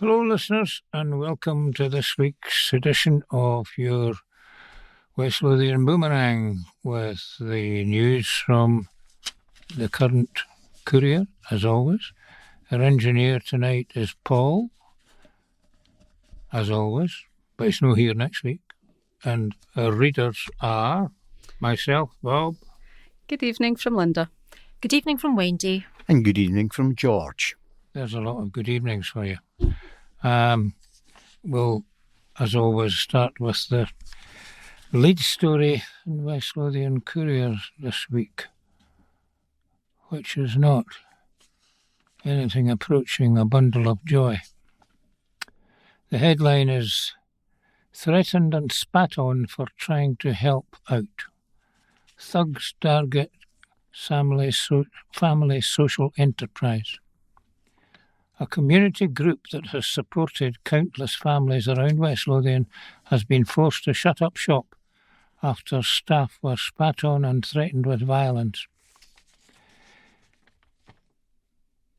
Hello, listeners, and welcome to this week's edition of your West Lothian Boomerang with the news from the current courier, as always. Our engineer tonight is Paul, as always, but he's not here next week. And our readers are myself, Bob. Good evening from Linda. Good evening from Wendy. And good evening from George. There's a lot of good evenings for you. We'll, as always, start with the lead story in West Lothian Courier this week, which is not anything approaching a bundle of joy. The headline is "Threatened and Spat On for Trying to Help Out. Thugs Target Family Social Enterprise." A community group that has supported countless families around West Lothian has been forced to shut up shop after staff were spat on and threatened with violence.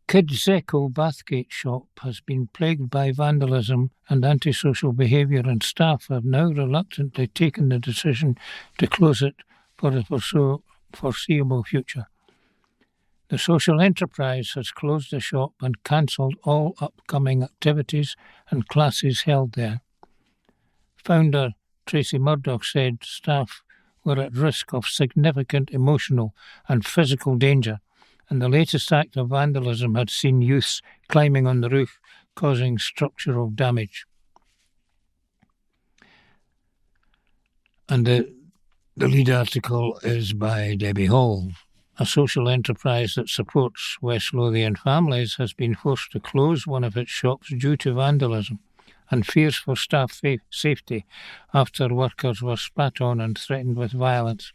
Kids Echo Bathgate shop has been plagued by vandalism and antisocial behaviour, and staff have now reluctantly taken the decision to close it for the foreseeable future. The social enterprise has closed the shop and cancelled all upcoming activities and classes held there. Founder Tracy Murdoch said staff were at risk of significant emotional and physical danger, and the latest act of vandalism had seen youths climbing on the roof, causing structural damage. And the lead article is by Debbie Hall. A social enterprise that supports West Lothian families has been forced to close one of its shops due to vandalism and fears for staff safety after workers were spat on and threatened with violence.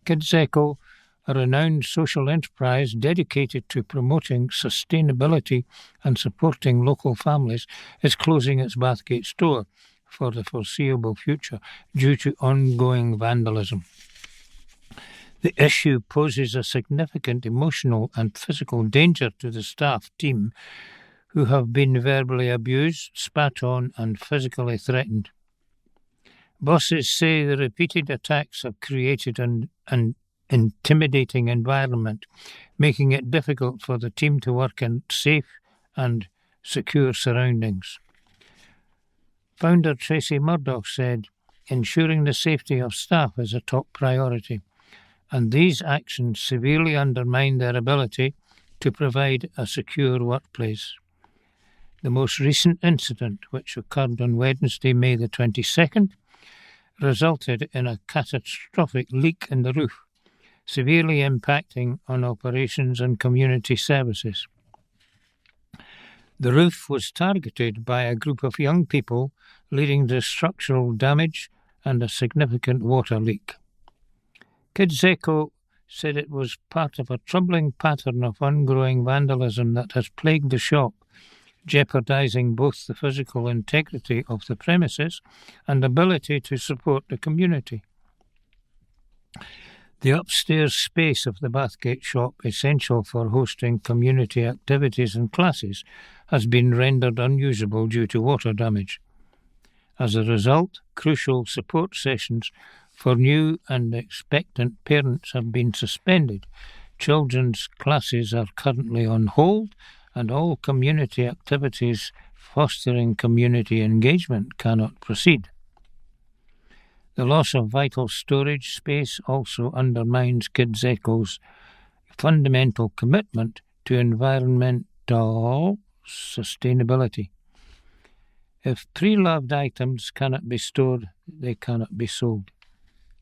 Kids Echo, a renowned social enterprise dedicated to promoting sustainability and supporting local families, is closing its Bathgate store for the foreseeable future due to ongoing vandalism. The issue poses a significant emotional and physical danger to the staff team, who have been verbally abused, spat on and physically threatened. Bosses say the repeated attacks have created an intimidating environment, making it difficult for the team to work in safe and secure surroundings. Founder Tracy Murdoch said, "Ensuring the safety of staff is a top priority, and these actions severely undermine their ability to provide a secure workplace." The most recent incident, which occurred on Wednesday, May the 22nd, resulted in a catastrophic leak in the roof, severely impacting on operations and community services. The roof was targeted by a group of young people, leading to structural damage and a significant water leak. Kids Echo said it was part of a troubling pattern of ongoing vandalism that has plagued the shop, jeopardising both the physical integrity of the premises and ability to support the community. The upstairs space of the Bathgate shop, essential for hosting community activities and classes, has been rendered unusable due to water damage. As a result, crucial support sessions for new and expectant parents have been suspended. Children's classes are currently on hold, and all community activities fostering community engagement cannot proceed. The loss of vital storage space also undermines Kids Echo's fundamental commitment to environmental sustainability. If pre-loved items cannot be stored, they cannot be sold.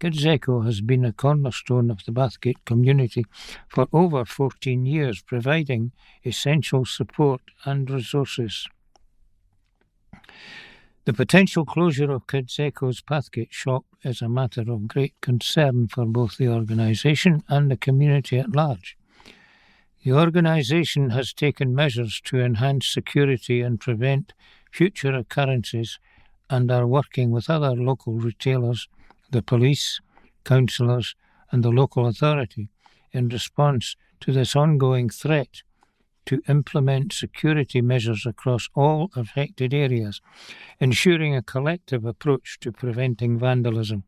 Kids Echo has been a cornerstone of the Bathgate community for over 14 years, providing essential support and resources. The potential closure of Kids Echo's Bathgate shop is a matter of great concern for both the organisation and the community at large. The organisation has taken measures to enhance security and prevent future occurrences and are working with other local retailers, the police, councillors and the local authority in response to this ongoing threat to implement security measures across all affected areas, ensuring a collective approach to preventing vandalism.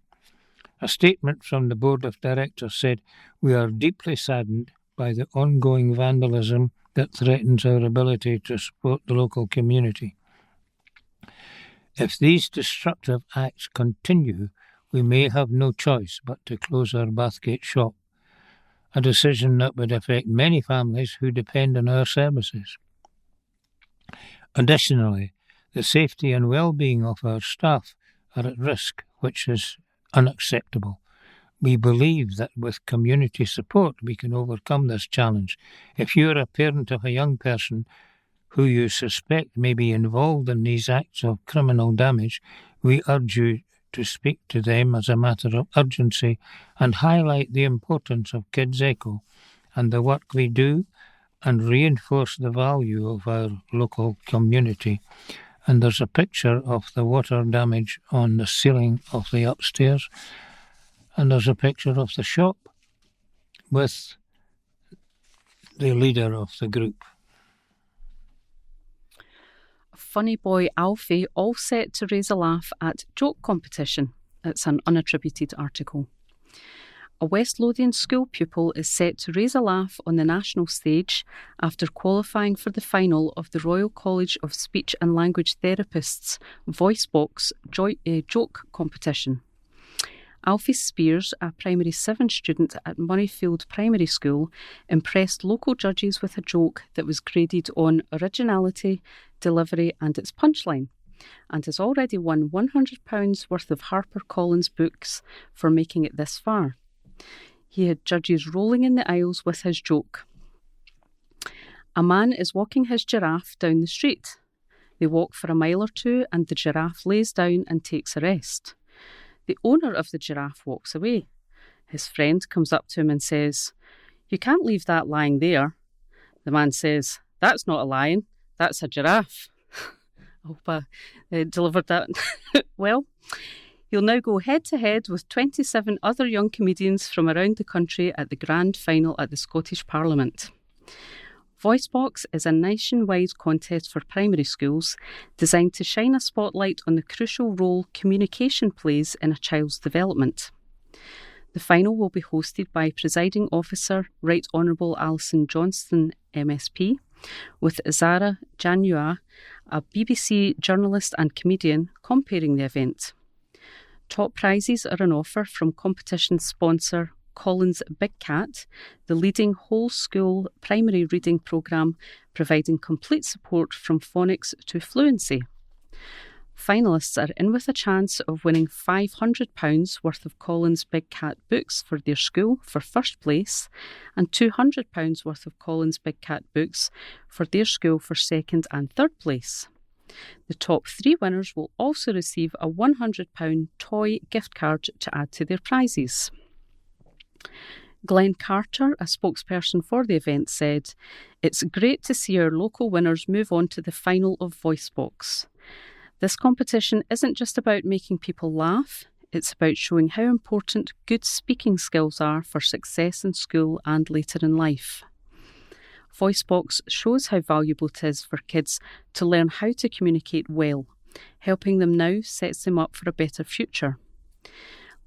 A statement from the Board of Directors said, "We are deeply saddened by the ongoing vandalism that threatens our ability to support the local community. If these destructive acts continue, we may have no choice but to close our Bathgate shop, a decision that would affect many families who depend on our services. Additionally, the safety and well-being of our staff are at risk, which is unacceptable. We believe that with community support we can overcome this challenge. If you are a parent of a young person who you suspect may be involved in these acts of criminal damage, we urge you to speak to them as a matter of urgency and highlight the importance of Kids Echo and the work they do, and reinforce the value of our local community." And there's a picture of the water damage on the ceiling of the upstairs, and there's a picture of the shop with the leader of the group. Funny boy Alfie all set to raise a laugh at joke competition. It's an unattributed article. A West Lothian school pupil is set to raise a laugh on the national stage after qualifying for the final of the Royal College of Speech and Language Therapists VoiceBox joke competition. Alfie Spears, a Primary 7 student at Murrayfield Primary School, impressed local judges with a joke that was graded on originality, delivery and its punchline, and has already won £100 worth of HarperCollins books for making it this far. He had judges rolling in the aisles with his joke. A man is walking his giraffe down the street. They walk for a mile or two and the giraffe lays down and takes a rest. The owner of the giraffe walks away. His friend comes up to him and says, "You can't leave that lying there." The man says, "That's not a lion, that's a giraffe." I hope I delivered that well. He'll now go head-to-head with 27 other young comedians from around the country at the grand final at the Scottish Parliament. VoiceBox is a nationwide contest for primary schools designed to shine a spotlight on the crucial role communication plays in a child's development. The final will be hosted by Presiding Officer Right Honourable Alison Johnston MSP, with Zara Janua, a BBC journalist and comedian, comparing the event. Top prizes are on offer from competition sponsor Collins Big Cat, the leading whole-school primary reading programme providing complete support from phonics to fluency. Finalists are in with a chance of winning £500 worth of Collins Big Cat books for their school for first place and £200 worth of Collins Big Cat books for their school for second and third place. The top 3 winners will also receive a £100 toy gift card to add to their prizes. Glenn Carter, a spokesperson for the event, said, "It's great to see our local winners move on to the final of VoiceBox. This competition isn't just about making people laugh, it's about showing how important good speaking skills are for success in school and later in life." VoiceBox shows how valuable it is for kids to learn how to communicate well. Helping them now sets them up for a better future.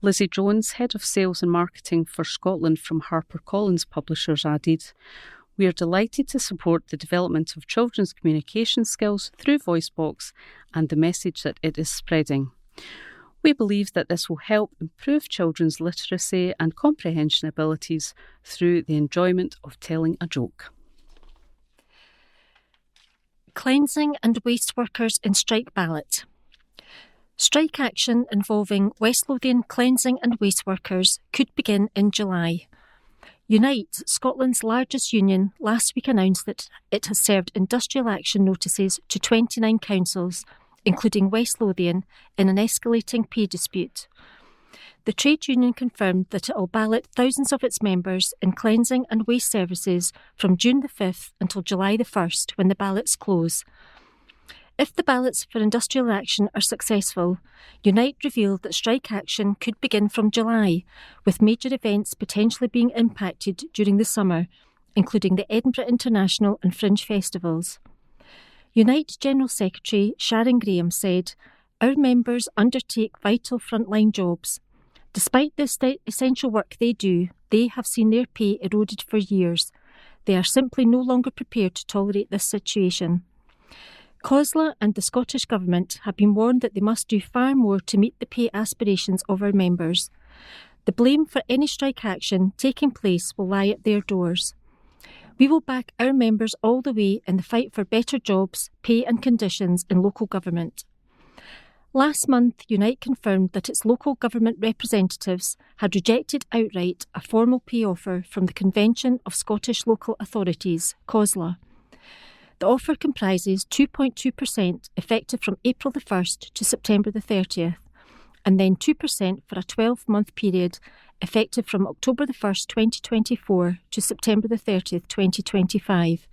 Lizzie Jones, Head of Sales and Marketing for Scotland from HarperCollins Publishers, added, "We are delighted to support the development of children's communication skills through VoiceBox and the message that it is spreading. We believe that this will help improve children's literacy and comprehension abilities through the enjoyment of telling a joke." Cleansing and waste workers in strike ballot. Strike action involving West Lothian cleansing and waste workers could begin in July. Unite, Scotland's largest union, last week announced that it has served industrial action notices to 29 councils, including West Lothian, in an escalating pay dispute. The trade union confirmed that it will ballot thousands of its members in cleansing and waste services from June the 5th until July the 1st, when the ballots close. If the ballots for industrial action are successful, Unite revealed that strike action could begin from July, with major events potentially being impacted during the summer, including the Edinburgh International and Fringe festivals. Unite General Secretary Sharon Graham said, "Our members undertake vital frontline jobs. Despite the essential work they do, they have seen their pay eroded for years. They are simply no longer prepared to tolerate this situation." COSLA and the Scottish Government have been warned that they must do far more to meet the pay aspirations of our members. The blame for any strike action taking place will lie at their doors. We will back our members all the way in the fight for better jobs, pay and conditions in local government. Last month, Unite confirmed that its local government representatives had rejected outright a formal pay offer from the Convention of Scottish Local Authorities, COSLA. The offer comprises 2.2% effective from April the 1st to September the 30th, and then 2% for a 12-month period effective from October the 1st, 2024 to September the 30th, 2025.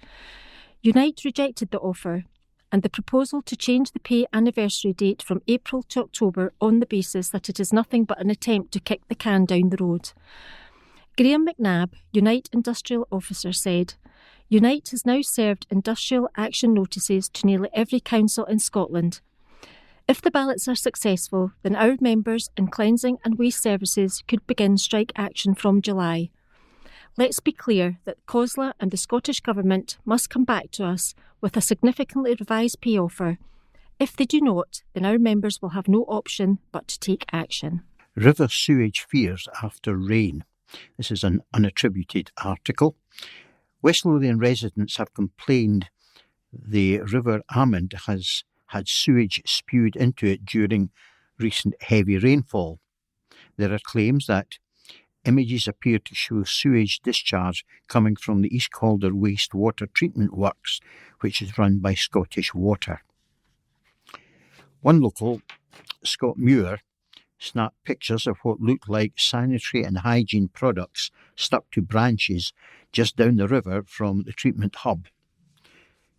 Unite rejected the offer and the proposal to change the pay anniversary date from April to October on the basis that it is nothing but an attempt to kick the can down the road. Graham McNabb, Unite Industrial Officer, said, "Unite has now served industrial action notices to nearly every council in Scotland. If the ballots are successful, then our members in cleansing and waste services could begin strike action from July. Let's be clear that COSLA and the Scottish Government must come back to us with a significantly revised pay offer. If they do not, then our members will have no option but to take action." River sewage fears after rain. This is an unattributed article. West Lothian residents have complained the River Amond has had sewage spewed into it during recent heavy rainfall. There are claims that images appear to show sewage discharge coming from the East Calder wastewater treatment works, which is run by Scottish Water. One local, Scott Muir, snapped pictures of what looked like sanitary and hygiene products stuck to branches just down the river from the treatment hub.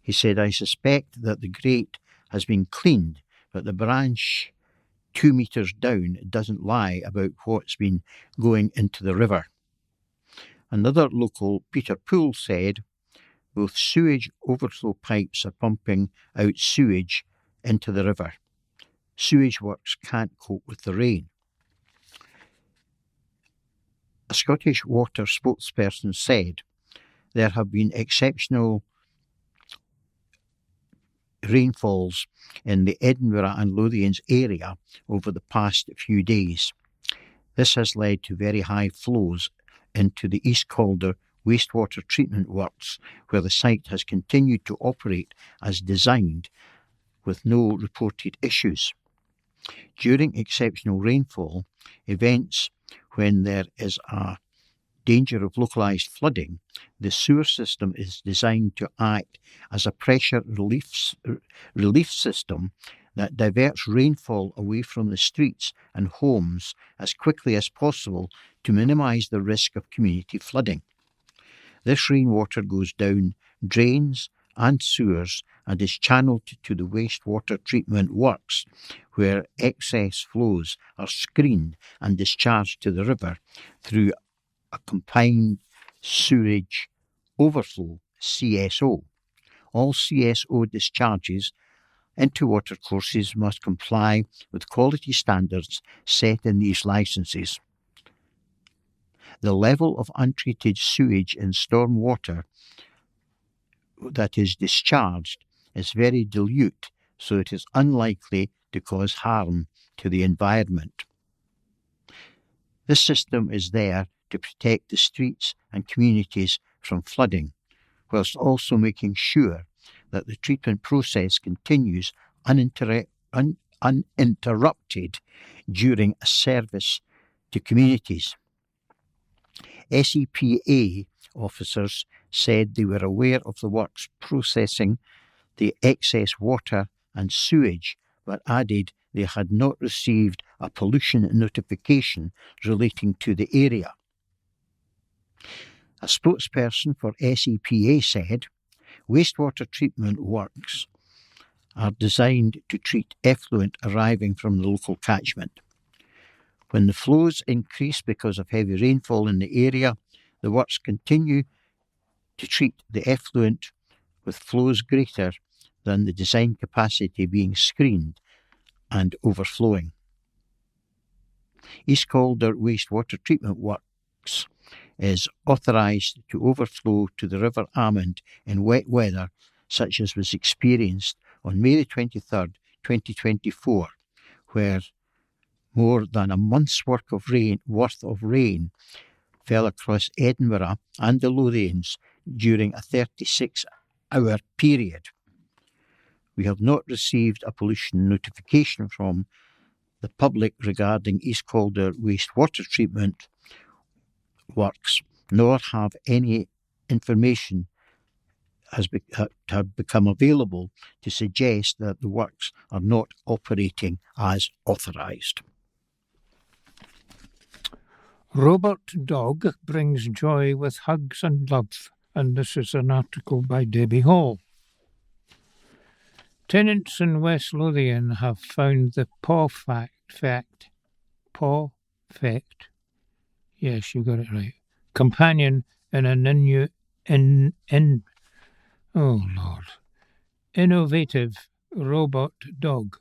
He said, "I suspect that the grate has been cleaned, but the branch 2 metres down doesn't lie about what's been going into the river." Another local, Peter Poole, said, "Both sewage overflow pipes are pumping out sewage into the river. Sewage works can't cope with the rain." A Scottish Water spokesperson said, "There have been exceptional rainfalls in the Edinburgh and Lothians area over the past few days. This has led to very high flows into the East Calder wastewater treatment works, where the site has continued to operate as designed with no reported issues. During exceptional rainfall, events when there is a danger of localised flooding, the sewer system is designed to act as a pressure relief system that diverts rainfall away from the streets and homes as quickly as possible to minimise the risk of community flooding. This rainwater goes down drains and sewers and is channelled to the wastewater treatment works, where excess flows are screened and discharged to the river through a combined sewerage overflow, CSO. All CSO discharges into watercourses must comply with quality standards set in these licences. The level of untreated sewage in storm water that is discharged is very dilute, so it is unlikely to cause harm to the environment. This system is there to protect the streets and communities from flooding, whilst also making sure that the treatment process continues uninterrupted during a service to communities. SEPA officers said they were aware of the works processing the excess water and sewage, but added they had not received a pollution notification relating to the area. A spokesperson for SEPA said, "Wastewater treatment works are designed to treat effluent arriving from the local catchment. When the flows increase because of heavy rainfall in the area, the works continue to treat the effluent with flows greater than the design capacity being screened and overflowing. East Calder Wastewater Treatment Works is authorised to overflow to the River Amond in wet weather such as was experienced on May 23rd, 2024, where more than a month's worth of rain fell across Edinburgh and the Lothians during a 36-hour period. We have not received a pollution notification from the public regarding East Calder Wastewater Treatment Works, nor have any information have become available to suggest that the works are not operating as authorised. Robot dog brings joy with hugs and love, and this is an article by Debbie Hall. Tenants in West Lothian have found the paw fact, yes, you got it right, companion in an innovative robot dog.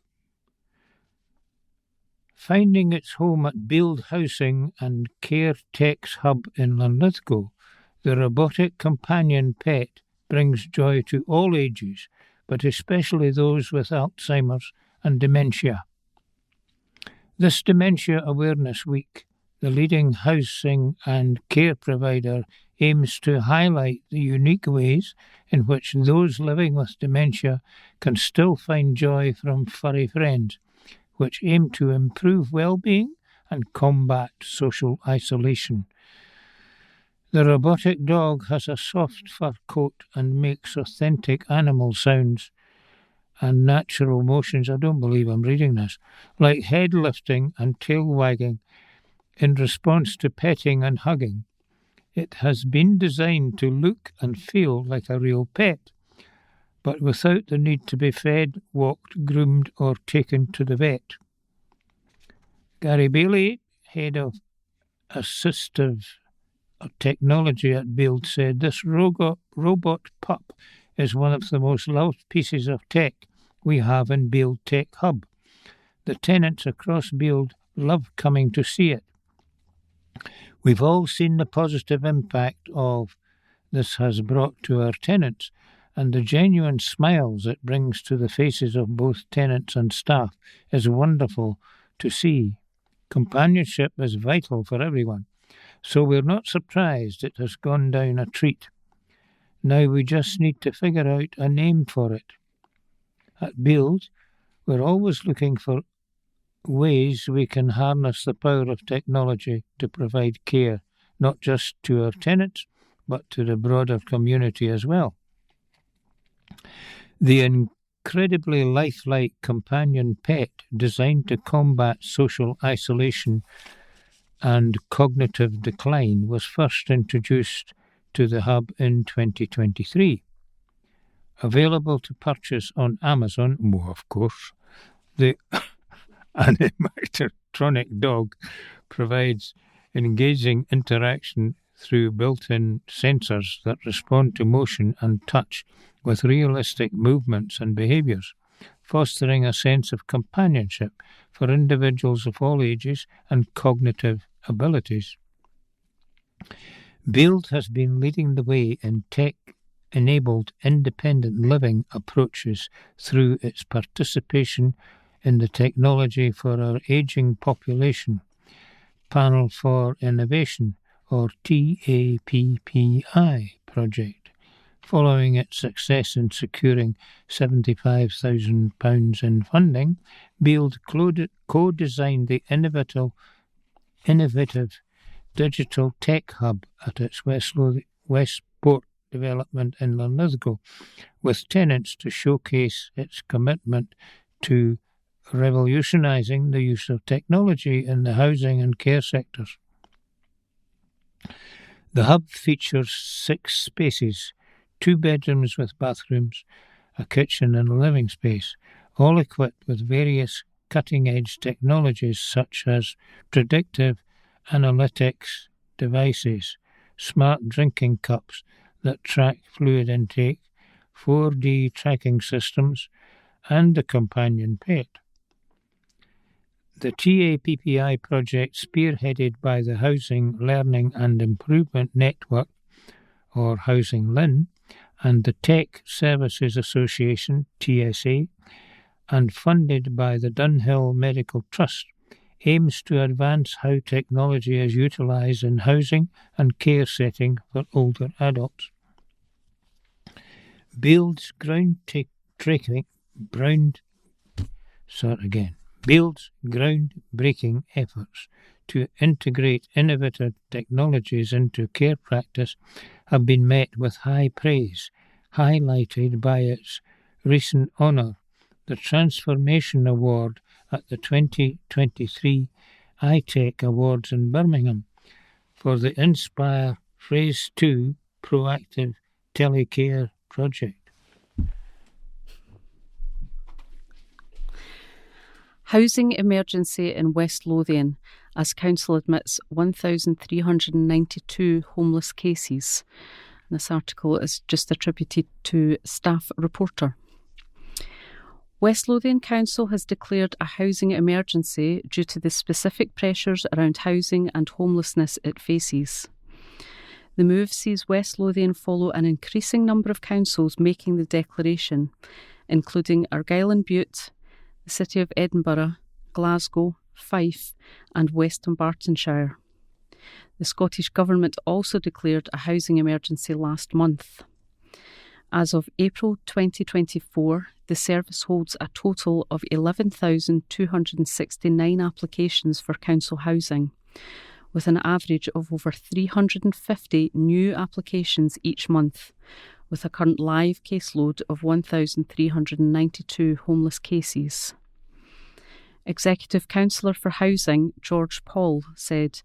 Finding its home at Build Housing and Care Tech's hub in Linlithgow, the robotic companion pet brings joy to all ages, but especially those with Alzheimer's and dementia. This Dementia Awareness Week, the leading housing and care provider aims to highlight the unique ways in which those living with dementia can still find joy from furry friends, which aim to improve well-being and combat social isolation. The robotic dog has a soft fur coat and makes authentic animal sounds and natural motions, I don't believe I'm reading this, like head lifting and tail wagging in response to petting and hugging. It has been designed to look and feel like a real pet, but without the need to be fed, walked, groomed or taken to the vet. Gary Bailey, head of assistive technology at Build, said this robot pup is one of the most loved pieces of tech we have in Build Tech Hub. The tenants across Build love coming to see it. We've all seen the positive impact of this has brought to our tenants and the genuine smiles it brings to the faces of both tenants and staff is wonderful to see. Companionship is vital for everyone, so we're not surprised it has gone down a treat. Now we just need to figure out a name for it. At Build, we're always looking for ways we can harness the power of technology to provide care, not just to our tenants, but to the broader community as well. The incredibly lifelike companion pet designed to combat social isolation and cognitive decline was first introduced to the hub in 2023. Available to purchase on Amazon, of course, the animatronic dog provides engaging interaction through built-in sensors that respond to motion and touch with realistic movements and behaviours, fostering a sense of companionship for individuals of all ages and cognitive abilities. Build has been leading the way in tech-enabled independent living approaches through its participation in the Technology for Our Ageing Population Panel for Innovation, or TAPPI project, following its success in securing £75,000 in funding. Build co-designed the innovative digital tech hub at its Westport development in Linlithgow, with tenants to showcase its commitment to revolutionising the use of technology in the housing and care sectors. The hub features 6 spaces, 2 bedrooms with bathrooms, a kitchen and a living space, all equipped with various cutting-edge technologies such as predictive analytics devices, smart drinking cups that track fluid intake, 4D tracking systems, and the companion pet. The TAPPI project, spearheaded by the Housing, Learning and Improvement Network, or Housing LIN, and the Tech Services Association, TSA, and funded by the Dunhill Medical Trust, aims to advance how technology is utilised in housing and care setting for older adults. Builds groundbreaking efforts to integrate innovative technologies into care practice have been met with high praise, highlighted by its recent honour, the Transformation Award at the 2023 iTech Awards in Birmingham for the Inspire Phase 2 Proactive Telecare project. Housing emergency in West Lothian as council admits 1,392 homeless cases. This article is just attributed to staff reporter. West Lothian Council has declared a housing emergency due to the specific pressures around housing and homelessness it faces. The move sees West Lothian follow an increasing number of councils making the declaration, including Argyll and Bute, the City of Edinburgh, Glasgow, Fife and West Dunbartonshire. The Scottish Government also declared a housing emergency last month. As of April 2024, the service holds a total of 11,269 applications for council housing, with an average of over 350 new applications each month, with a current live caseload of 1,392 homeless cases. Executive Councillor for Housing, George Paul, said,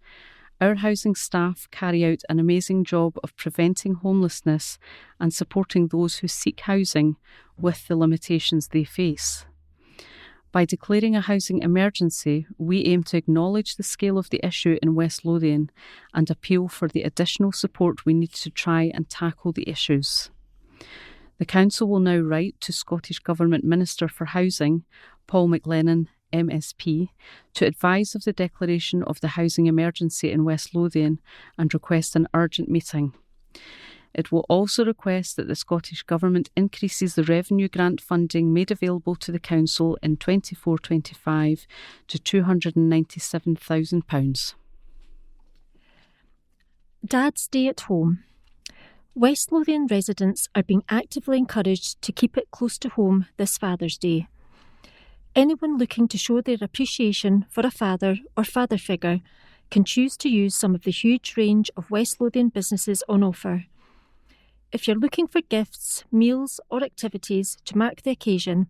"Our housing staff carry out an amazing job of preventing homelessness and supporting those who seek housing with the limitations they face. By declaring a housing emergency, we aim to acknowledge the scale of the issue in West Lothian and appeal for the additional support we need to try and tackle the issues." The Council will now write to Scottish Government Minister for Housing, Paul McLennan, MSP, to advise of the declaration of the housing emergency in West Lothian and request an urgent meeting. It will also request that the Scottish Government increases the revenue grant funding made available to the Council in 24-25 to £297,000. Dad's Day at Home. West Lothian residents are being actively encouraged to keep it close to home this Father's Day. Anyone looking to show their appreciation for a father or father figure can choose to use some of the huge range of West Lothian businesses on offer. If you're looking for gifts, meals or activities to mark the occasion,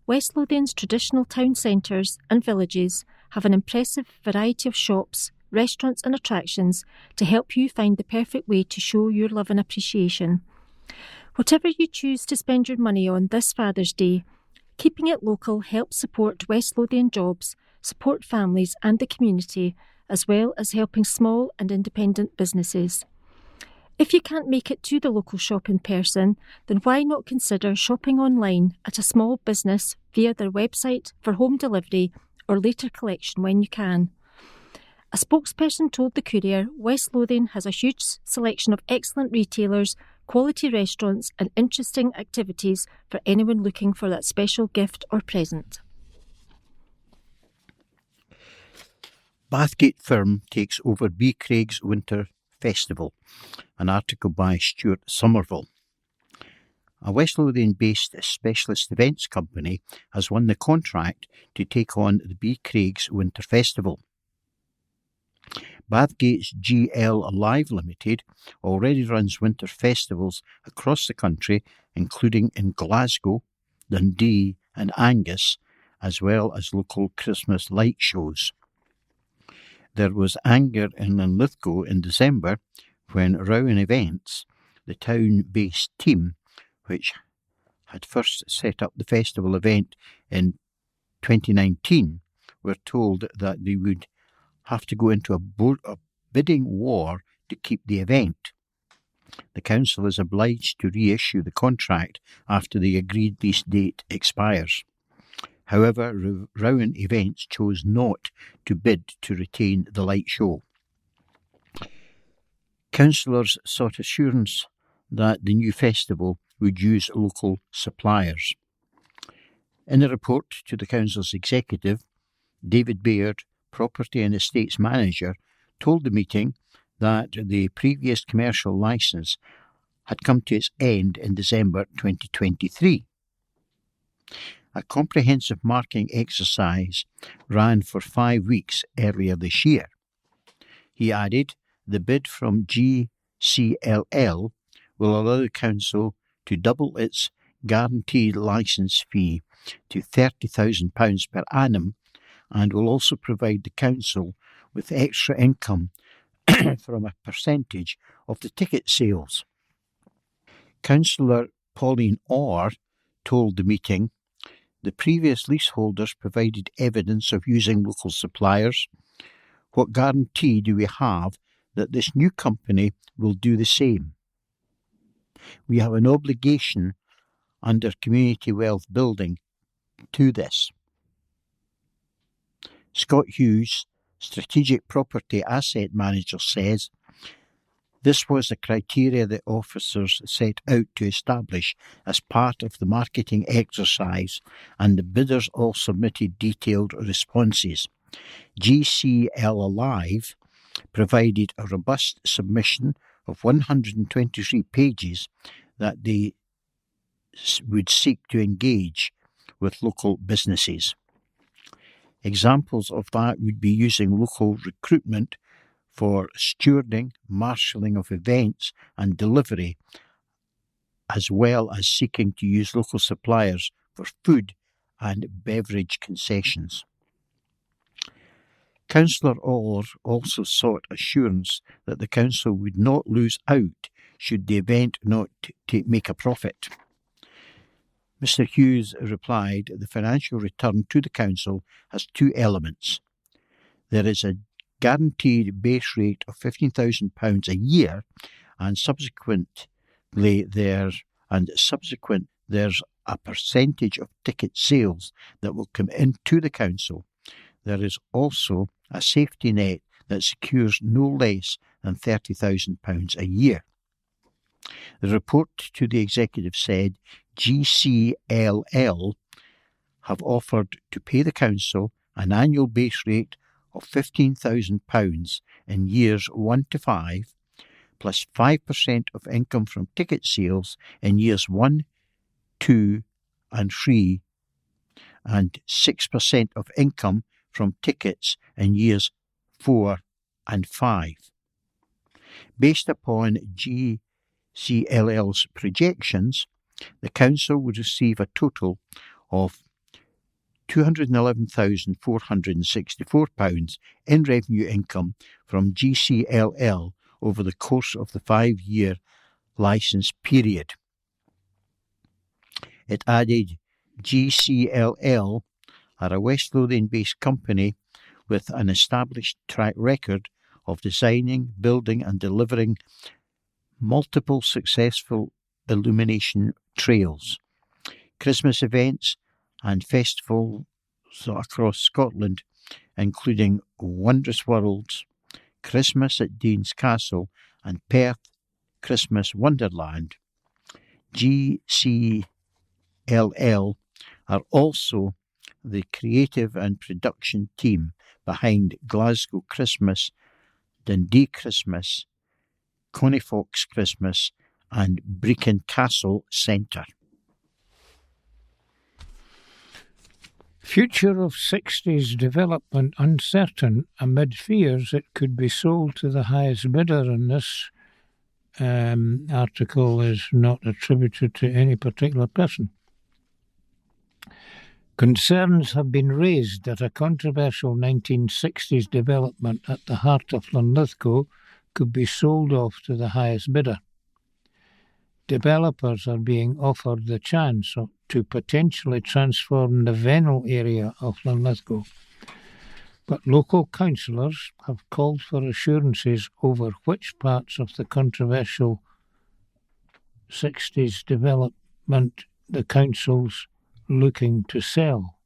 West Lothian's traditional town centres and villages have an impressive variety of shops, restaurants and attractions to help you find the perfect way to show your love and appreciation. Whatever you choose to spend your money on this Father's Day, keeping it local helps support West Lothian jobs, support families and the community, as well as helping small and independent businesses. If you can't make it to the local shop in person, then why not consider shopping online at a small business via their website for home delivery or later collection when you can. A spokesperson told the Courier West Lothian has a huge selection of excellent retailers, quality restaurants and interesting activities for anyone looking for that special gift or present. Bathgate firm takes over B. Craig's Winter Festival. An article by Stuart Somerville. A West Lothian-based specialist events company has won the contract to take on the B. Craig's Winter Festival. Bathgate's GL Live Limited already runs winter festivals across the country, including in Glasgow, Dundee and Angus, as well as local Christmas light shows. There was anger in Linlithgow in December when Rowan Events, the town-based team, which had first set up the festival event in 2019, were told that they would have to go into a bidding war to keep the event. the council is obliged to reissue the contract after the agreed lease date expires. However, Rowan Events chose not to bid to retain the light show. Councillors sought assurance that the new festival would use local suppliers. In a report to the council's executive, David Baird, Property and Estates Manager, told the meeting that the previous commercial licence had come to its end in December 2023. A comprehensive marking exercise ran for 5 weeks earlier this year. He added, the bid from GCLL will allow the council to double its guaranteed licence fee to £30,000 per annum and will also provide the council with extra income from a percentage of the ticket sales. Councillor Pauline Orr told the meeting, the previous leaseholders provided evidence of using local suppliers. What guarantee do we have that this new company will do the same? We have an obligation under Community Wealth Building to this. Scott Hughes, Strategic Property Asset Manager, says, this was the criteria the officers set out to establish as part of the marketing exercise, and the bidders all submitted detailed responses. GCL Alive provided a robust submission of 123 pages that they would seek to engage with local businesses. Examples of that would be using local recruitment for stewarding, marshalling of events and delivery, as well as seeking to use local suppliers for food and beverage concessions. Councillor Orr also sought assurance that the council would not lose out should the event not make a profit. Mr. Hughes replied, the financial return to the council has two elements. There is a guaranteed base rate of £15,000 a year, and subsequently there's a percentage of ticket sales that will come into the council. There is also a safety net that secures no less than £30,000 a year. The report to the executive said GCLL have offered to pay the council an annual base rate of £15,000 in years 1 to 5, plus 5% of income from ticket sales in years 1, 2 and 3, and 6% of income from tickets in years 4 and 5. Based upon GCLL's projections, the council would receive a total of £211,464 in revenue income from GCLL over the course of the 5-year licence period. It added, GCLL are a West Lothian-based company with an established track record of designing, building and delivering multiple successful illumination trails, Christmas events and festivals across Scotland, including Wondrous Worlds, Christmas at Dean's Castle and Perth Christmas Wonderland. GCLL are also the creative and production team behind Glasgow Christmas, Dundee Christmas, Conifox Christmas and Brecon Castle Centre. Future of 60s development uncertain amid fears it could be sold to the highest bidder, and this article is not attributed to any particular person. Concerns have been raised that a controversial 1960s development at the heart of Linlithgow could be sold off to the highest bidder. Developers are being offered the chance to potentially transform the Vennel area of Linlithgow, but local councillors have called for assurances over which parts of the controversial 60s development the council's looking to sell.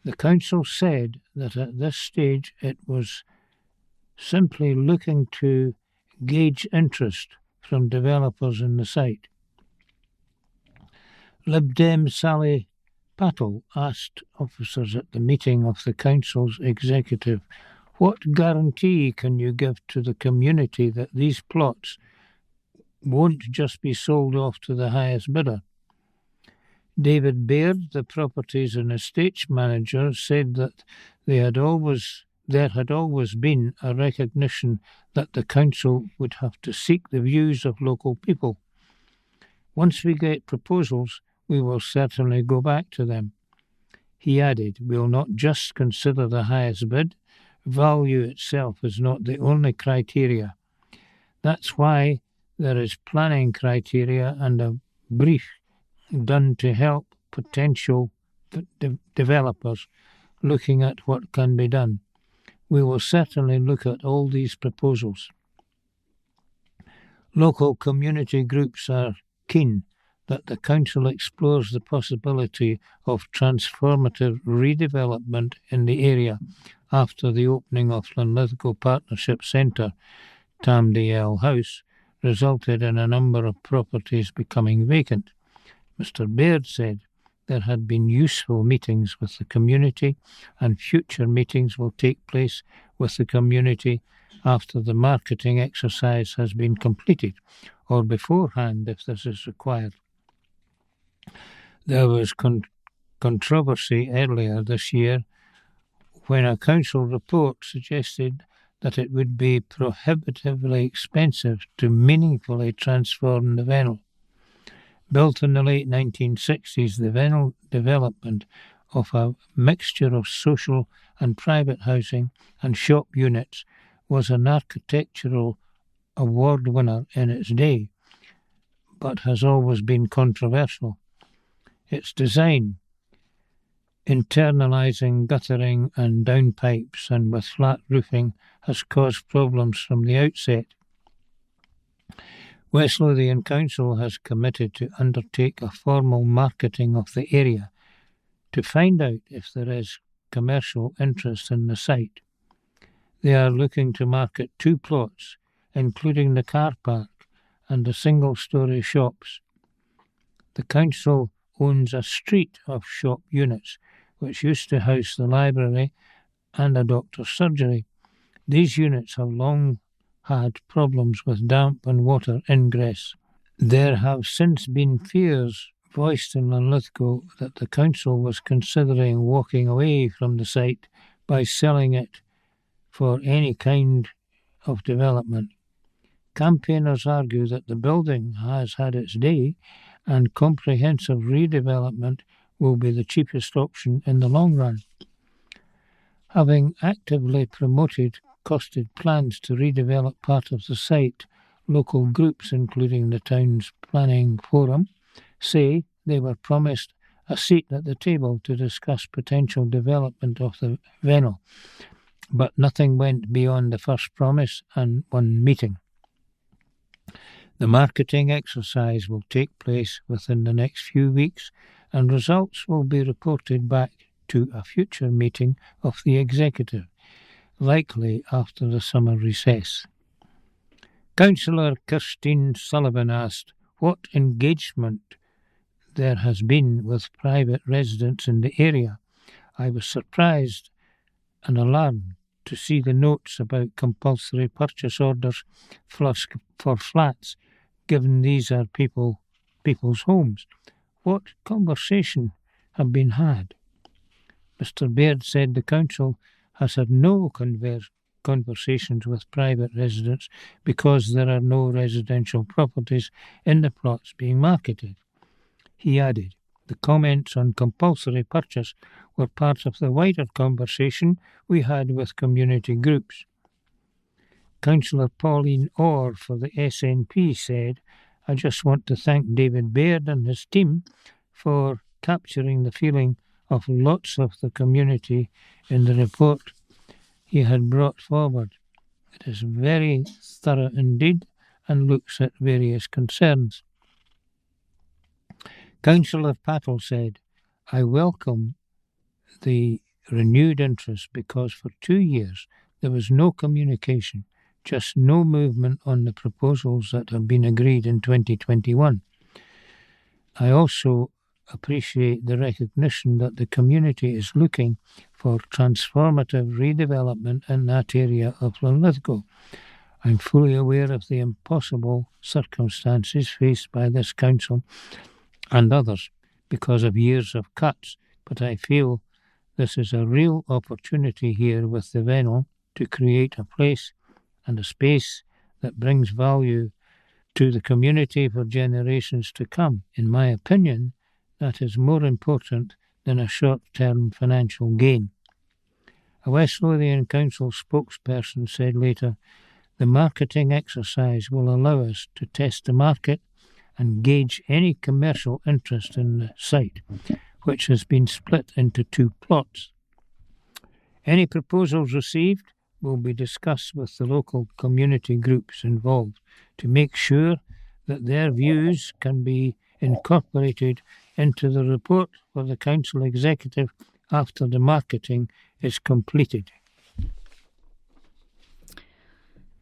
The council said that at this stage it was simply looking to gauge interest from developers in the site. Lib Dem Sally Patel asked officers at the meeting of the council's executive, "What guarantee can you give to the community that these plots won't just be sold off to the highest bidder?" David Baird, the properties and estates manager, said that there had always been a recognition that the council would have to seek the views of local people. "Once we get proposals, we will certainly go back to them." He added, "We'll not just consider the highest bid. Value itself is not the only criteria. That's why there is planning criteria and a brief done to help potential developers looking at what can be done. We will certainly look at all these proposals." Local community groups are keen that the council explores the possibility of transformative redevelopment in the area after the opening of Linlithgow Partnership Centre, Tamdale House, resulted in a number of properties becoming vacant. Mr. Baird said there had been useful meetings with the community, and future meetings will take place with the community after the marketing exercise has been completed, or beforehand if this is required. There was controversy earlier this year when a council report suggested that it would be prohibitively expensive to meaningfully transform the Vennel. Built in the late 1960s, the Vennel development of a mixture of social and private housing and shop units was an architectural award winner in its day, but has always been controversial. Its design, internalising guttering and downpipes and with flat roofing, has caused problems from the outset. West Lothian Council has committed to undertake a formal marketing of the area to find out if there is commercial interest in the site. They are looking to market 2 plots, including the car park and the single-storey shops. The council owns a street of shop units which used to house the library and a doctor's surgery. These units have long had problems with damp and water ingress. There have since been fears voiced in Linlithgow that the council was considering walking away from the site by selling it for any kind of development. Campaigners argue that the building has had its day and comprehensive redevelopment will be the cheapest option in the long run. Having actively promoted costed plans to redevelop part of the site, local groups, including the town's planning forum, say they were promised a seat at the table to discuss potential development of the Vennel, but nothing went beyond the first promise and one meeting. The marketing exercise will take place within the next few weeks, and results will be reported back to a future meeting of the executive, likely after the summer recess. Councillor Kirstine Sullivan asked what engagement there has been with private residents in the area. "I was surprised and alarmed to see the notes about compulsory purchase orders for flats, given these are people's homes. What conversation have been had?" Mr. Baird said the council has had no conversations with private residents because there are no residential properties in the plots being marketed. He added, "The comments on compulsory purchase were part of the wider conversation we had with community groups." Councillor Pauline Orr for the SNP said, "I just want to thank David Baird and his team for capturing the feeling of lots of the community in the report he had brought forward. It is very thorough indeed and looks at various concerns." Councillor Pattle said, "I welcome the renewed interest because for 2 years there was no communication, just no movement on the proposals that have been agreed in 2021. I also appreciate the recognition that the community is looking for transformative redevelopment in that area of Linlithgow. I'm fully aware of the impossible circumstances faced by this council and others because of years of cuts, but I feel this is a real opportunity here with the Venel to create a place and a space that brings value to the community for generations to come. In my opinion, that is more important than a short-term financial gain." A West Lothian Council spokesperson said later, "The marketing exercise will allow us to test the market and gauge any commercial interest in the site, which has been split into 2 plots. Any proposals received will be discussed with the local community groups involved to make sure that their views can be incorporated into the report for the council executive after the marketing is completed."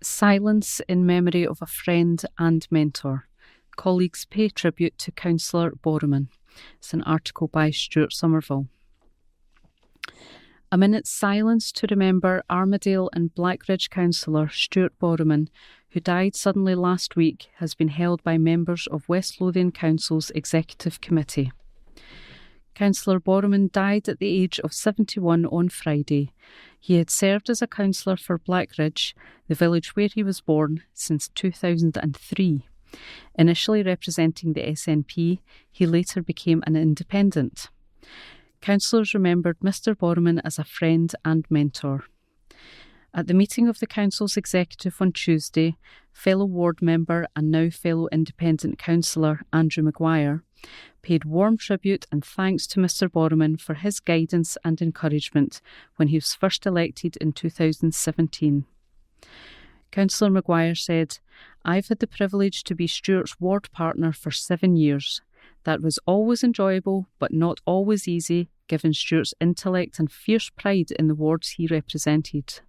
Silence in memory of a friend and mentor. Colleagues pay tribute to Councillor Borman. It's an article by Stuart Somerville. A minute's silence to remember Armadale and Blackridge councillor Stuart Borman, who died suddenly last week, has been held by members of West Lothian Council's Executive Committee. Councillor Borman died at the age of 71 on Friday. He had served as a councillor for Blackridge, the village where he was born, since 2003. Initially representing the SNP, he later became an independent. Councillors remembered Mr Borman as a friend and mentor. At the meeting of the Council's executive on Tuesday, fellow ward member and now fellow independent councillor Andrew Maguire paid warm tribute and thanks to Mr Borman for his guidance and encouragement when he was first elected in 2017. Councillor Maguire said, "I've had the privilege to be Stuart's ward partner for 7 years. That was always enjoyable, but not always easy, given Stuart's intellect and fierce pride in the wards he represented.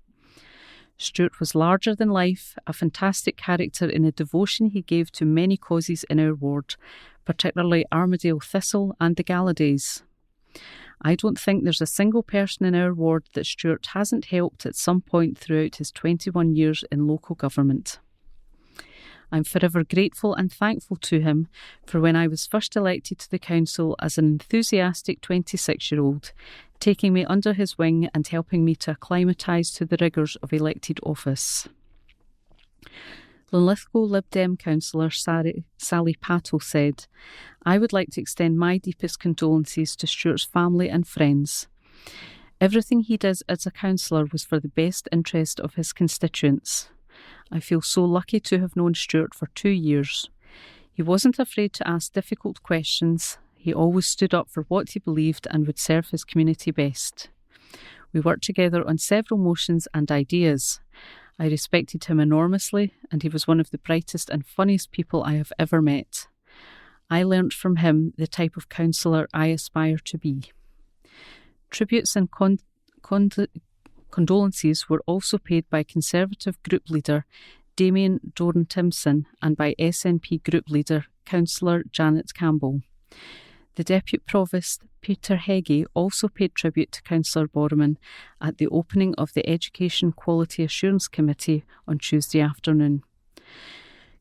Stuart was larger than life, a fantastic character in the devotion he gave to many causes in our ward, particularly Armadale Thistle and the Galladay. I don't think there's a single person in our ward that Stuart hasn't helped at some point throughout his 21 years in local government. I'm forever grateful and thankful to him for when I was first elected to the council as an enthusiastic 26-year-old, taking me under his wing and helping me to acclimatise to the rigours of elected office." Linlithgow Lib Dem councillor Sally Pattle said, "I would like to extend my deepest condolences to Stuart's family and friends. Everything he did as a councillor was for the best interest of his constituents. I feel so lucky to have known Stuart for 2 years. He wasn't afraid to ask difficult questions. He always stood up for what he believed and would serve his community best. We worked together on several motions and ideas. I respected him enormously, and he was one of the brightest and funniest people I have ever met. I learnt from him the type of councillor I aspire to be." Tributes and condolences were also paid by Conservative Group Leader Damien Doran-Timpson and by SNP Group Leader Councillor Janet Campbell. The Deputy Provost Peter Heggie also paid tribute to Councillor Borman at the opening of the Education Quality Assurance Committee on Tuesday afternoon.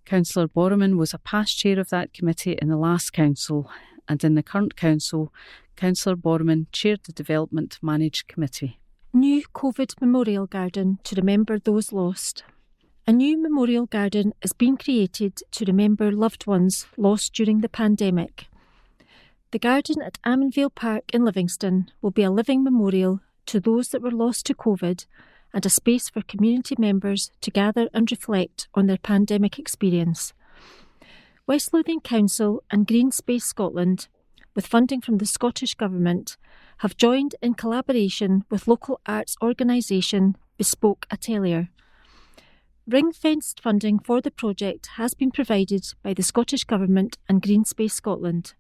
Councillor Borman was a past chair of that committee in the last council, and in the current council, Councillor Borman chaired the Development Managed Committee. New COVID Memorial Garden to remember those lost. A new memorial garden is being created to remember loved ones lost during the pandemic. The garden at Ammonvale Park in Livingston will be a living memorial to those that were lost to COVID and a space for community members to gather and reflect on their pandemic experience. West Lothian Council and Green Space Scotland, with funding from the Scottish Government, have joined in collaboration with local arts organisation Bespoke Atelier. Ring-fenced funding for the project has been provided by the Scottish Government and Green Space Scotland.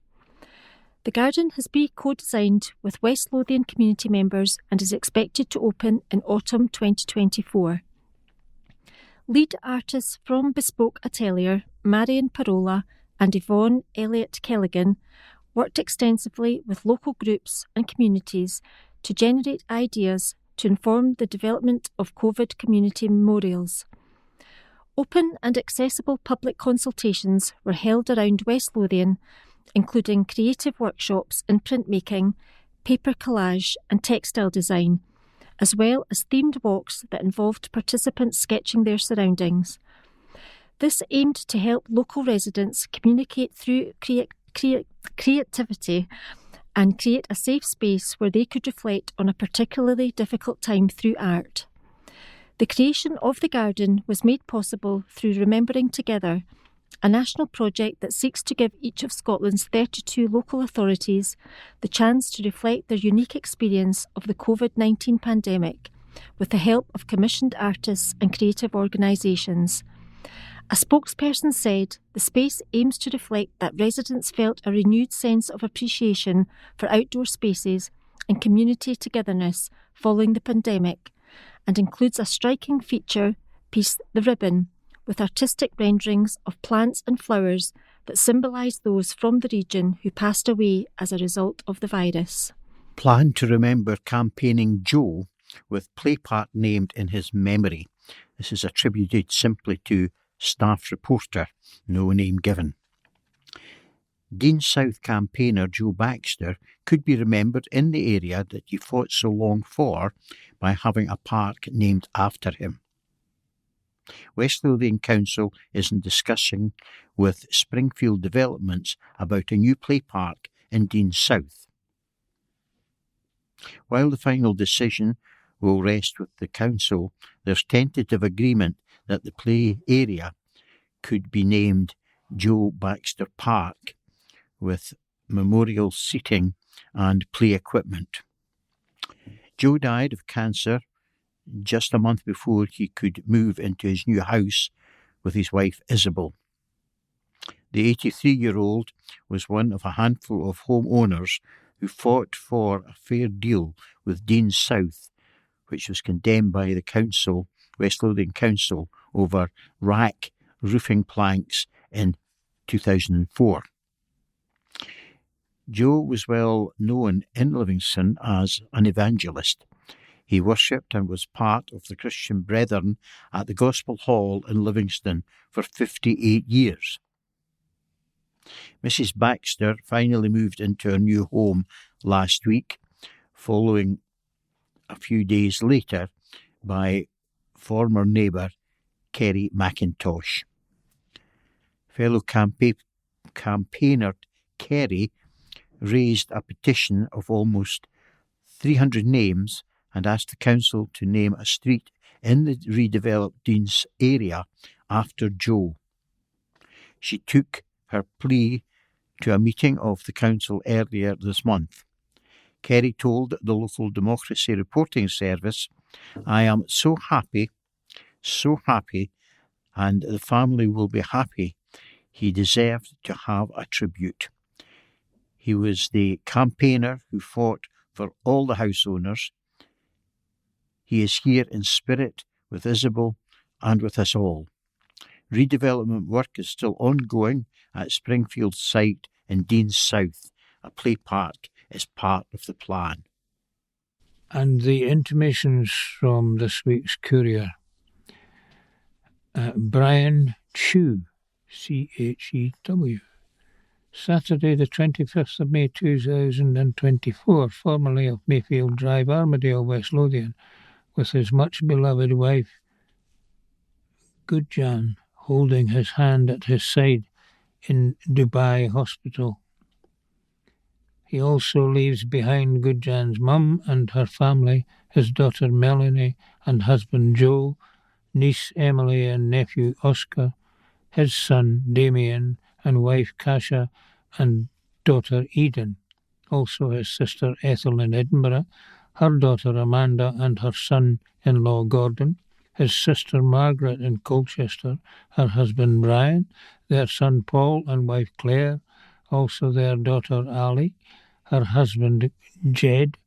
The garden has been co-designed with West Lothian community members and is expected to open in autumn 2024. Lead artists from Bespoke Atelier, Marion Parola and Yvonne Elliott-Kelligan, worked extensively with local groups and communities to generate ideas to inform the development of COVID community memorials. Open and accessible public consultations were held around West Lothian, including creative workshops in printmaking, paper collage and textile design, as well as themed walks that involved participants sketching their surroundings. This aimed to help local residents communicate through creativity and create a safe space where they could reflect on a particularly difficult time through art. The creation of the garden was made possible through Remembering Together, a national project that seeks to give each of Scotland's 32 local authorities the chance to reflect their unique experience of the COVID-19 pandemic with the help of commissioned artists and creative organisations. A spokesperson said the space aims to reflect that residents felt a renewed sense of appreciation for outdoor spaces and community togetherness following the pandemic, and includes a striking feature piece, The Ribbon, with artistic renderings of plants and flowers that symbolise those from the region who passed away as a result of the virus. Plan to remember campaigning Joe with play park named in his memory. This is attributed simply to staff reporter, no name given. Dean South campaigner Joe Baxter could be remembered in the area that he fought so long for by having a park named after him. West Lothian Council is discussing with Springfield Developments about a new play park in Dean South. While the final decision will rest with the council, there's tentative agreement that the play area could be named Joe Baxter Park, with memorial seating and play equipment. Joe died of cancer just a month before he could move into his new house with his wife Isabel. The 83-year-old was one of a handful of homeowners who fought for a fair deal with Dean South, which was condemned by the council, West Lothian Council, over rack roofing planks in 2004. Joe was well known in Livingston as an evangelist. He worshipped and was part of the Christian Brethren at the Gospel Hall in Livingston for 58 years. Mrs. Baxter finally moved into her new home last week, following a few days later by former neighbour Kerry McIntosh. Fellow campaigner Kerry raised a petition of almost 300 names and asked the council to name a street in the redeveloped Dean's area after Joe. She took her plea to a meeting of the council earlier this month. Kerry told the local Democracy Reporting Service, "I am so happy, and the family will be happy. He deserved to have a tribute. He was the campaigner who fought for all the house owners. He is here in spirit with Isabel and with us all. Redevelopment work is still ongoing at Springfield's site in Dean South. A play park is part of the plan." And the intimations from this week's courier. Brian Chew, C-H-E-W. Saturday the 25th of May 2024, formerly of Mayfield Drive, Armadale, West Lothian, with his much-beloved wife, Gudjan, holding his hand at his side in Dubai Hospital. He also leaves behind Gudjan's mum and her family, his daughter Melanie and husband Joe, niece Emily and nephew Oscar, his son Damien and wife Kasha and daughter Eden, also his sister Ethel in Edinburgh, her daughter Amanda and her son-in-law Gordon, his sister Margaret in Colchester, her husband Brian, their son Paul and wife Claire, also their daughter Ali, her husband Jed,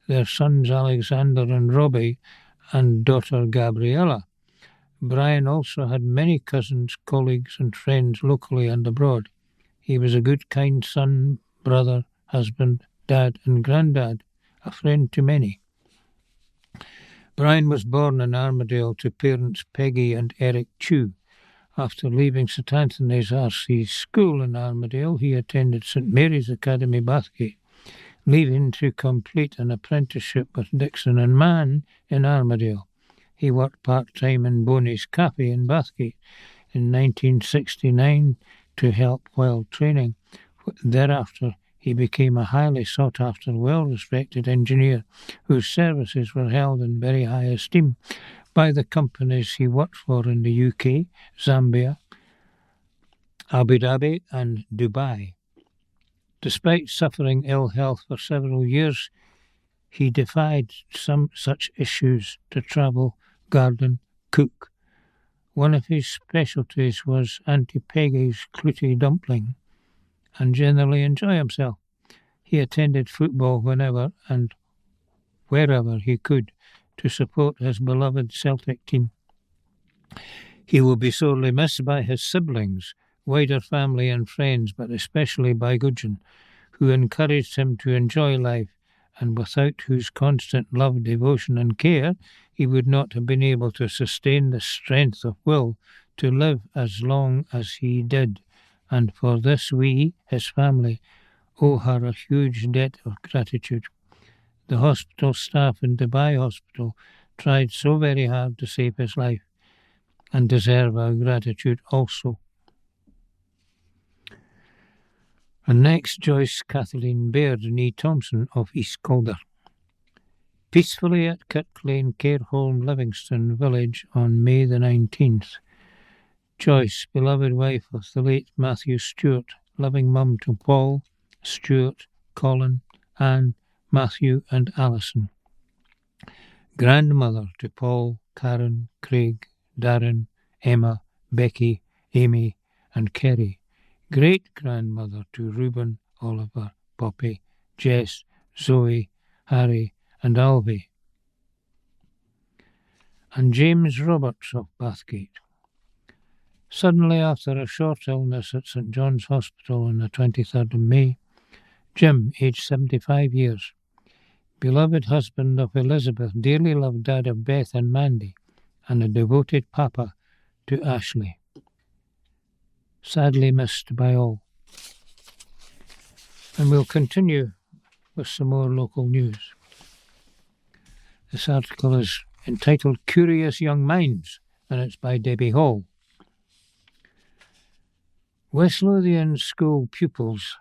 their sons Alexander and Robbie, and daughter Gabriella. Brian also had many cousins, colleagues and friends locally and abroad. He was a good, kind son, brother, husband, dad and granddad, a friend to many. Brian was born in Armadale to parents Peggy and Eric Chew. After leaving St Anthony's RC School in Armadale, he attended St Mary's Academy, Bathgate, leaving to complete an apprenticeship with Dixon and Mann in Armadale. He worked part-time in Boney's Cafe in Bathgate in 1969 to help while training. Thereafter, he became a highly sought-after, well-respected engineer whose services were held in very high esteem by the companies he worked for in the UK, Zambia, Abu Dhabi and Dubai. Despite suffering ill health for several years, he defied some such issues to travel, garden, cook. One of his specialties was Auntie Peggy's clootie dumpling, and generally enjoy himself. He attended football whenever and wherever he could to support his beloved Celtic team. He will be sorely missed by his siblings, wider family and friends, but especially by Gudgeon, who encouraged him to enjoy life, and without whose constant love, devotion and care, he would not have been able to sustain the strength of will to live as long as he did. And for this we, his family, owe her a huge debt of gratitude. The hospital staff in Dubai Hospital tried so very hard to save his life and deserve our gratitude also. And next, Joyce Kathleen Baird, née Thompson of East Calder. Peacefully at Kirklane Care Home, Livingston Village on May the 19th. Joyce, beloved wife of the late Matthew Stewart, loving mum to Paul, Stuart, Colin, Anne, Matthew and Alison. Grandmother to Paul, Karen, Craig, Darren, Emma, Becky, Amy and Kerry. Great-grandmother to Reuben, Oliver, Poppy, Jess, Zoe, Harry and Alvy. And James Roberts of Bathgate. Suddenly, after a short illness at St John's Hospital on the 23rd of May, Jim, aged 75 years, beloved husband of Elizabeth, dearly loved dad of Beth and Mandy, and a devoted papa to Ashley. Sadly missed by all. And we'll continue with some more local news. This article is entitled Curious Young Minds, and it's by Debbie Hall. West Lothian school pupils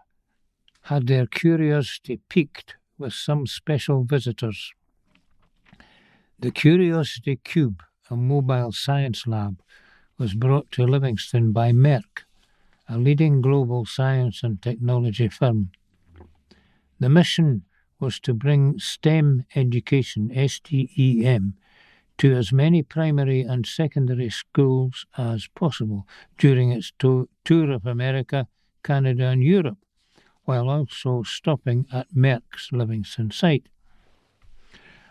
had their curiosity piqued with some special visitors. The Curiosity Cube, a mobile science lab, was brought to Livingston by Merck, a leading global science and technology firm. The mission was to bring STEM education, STEM, to as many primary and secondary schools as possible during its tour of America, Canada and Europe, while also stopping at Merck's Livingston site.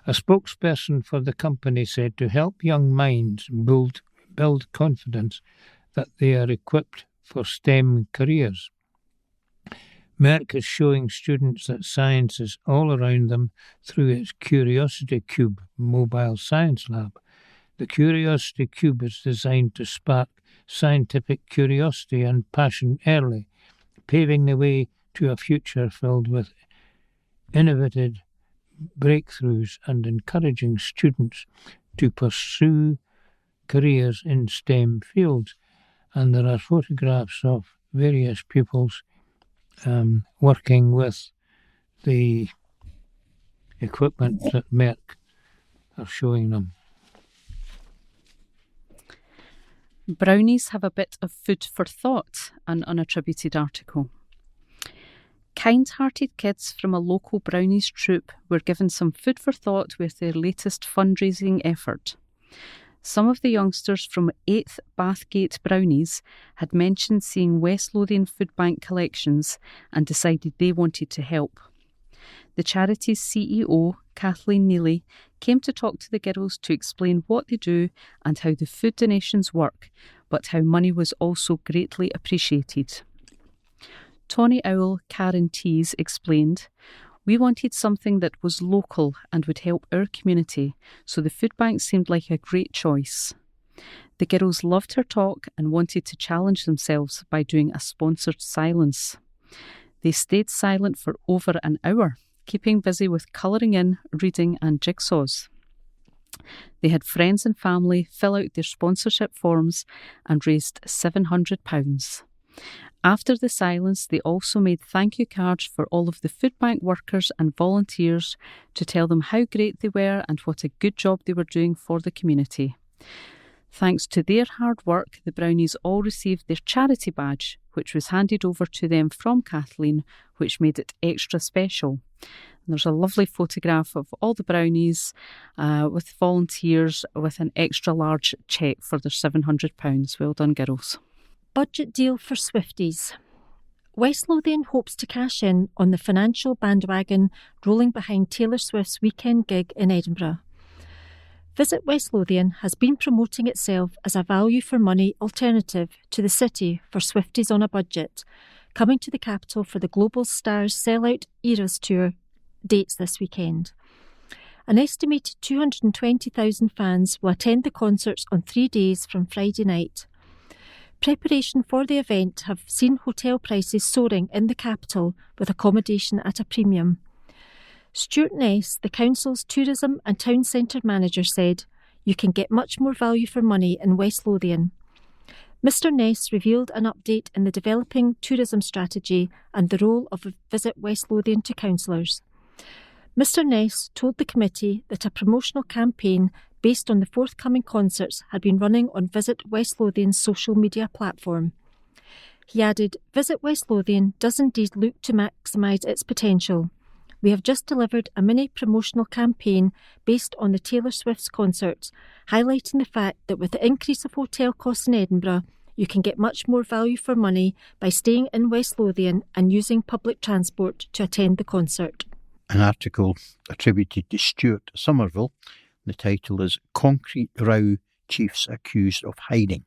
A spokesperson for the company said to help young minds build confidence that they are equipped for STEM careers. Merck is showing students that science is all around them through its Curiosity Cube mobile science lab. The Curiosity Cube is designed to spark scientific curiosity and passion early, paving the way to a future filled with innovative breakthroughs and encouraging students to pursue careers in STEM fields. And there are photographs of various pupils working with the equipment that Merck are showing them. Brownies have a bit of food for thought, an unattributed article. Kind-hearted kids from a local Brownies troupe were given some food for thought with their latest fundraising effort. Some of the youngsters from 8th Bathgate Brownies had mentioned seeing West Lothian Food Bank collections and decided they wanted to help. The charity's CEO, Kathleen Neely, came to talk to the girls to explain what they do and how the food donations work, but how money was also greatly appreciated. Tawny Owl Karen Tees explained, "We wanted something that was local and would help our community, so the food bank seemed like a great choice." The girls loved her talk and wanted to challenge themselves by doing a sponsored silence. They stayed silent for over an hour, keeping busy with colouring in, reading and jigsaws. They had friends and family fill out their sponsorship forms and raised £700. After the silence, they also made thank you cards for all of the food bank workers and volunteers to tell them how great they were and what a good job they were doing for the community. Thanks to their hard work, the Brownies all received their charity badge, which was handed over to them from Kathleen, which made it extra special. There's a lovely photograph of all the Brownies with volunteers with an extra large cheque for their £700. Well done, girls. Budget deal for Swifties. West Lothian hopes to cash in on the financial bandwagon rolling behind Taylor Swift's weekend gig in Edinburgh. Visit West Lothian has been promoting itself as a value-for-money alternative to the city for Swifties on a budget, coming to the capital for the Global Stars Sellout Eras Tour dates this weekend. An estimated 220,000 fans will attend the concerts on 3 days from Friday night. Preparation for the event have seen hotel prices soaring in the capital with accommodation at a premium. Stuart Ness, the council's tourism and town centre manager, said, "You can get much more value for money in West Lothian." Mr Ness revealed an update in the developing tourism strategy and the role of Visit West Lothian to councillors. Mr Ness told the committee that a promotional campaign based on the forthcoming concerts had been running on Visit West Lothian's social media platform. He added, "Visit West Lothian does indeed look to maximise its potential. We have just delivered a mini promotional campaign based on the Taylor Swift's concerts, highlighting the fact that with the increase of hotel costs in Edinburgh, you can get much more value for money by staying in West Lothian and using public transport to attend the concert." An article attributed to Stuart Somerville. The title is "Concrete Row Chiefs Accused of Hiding."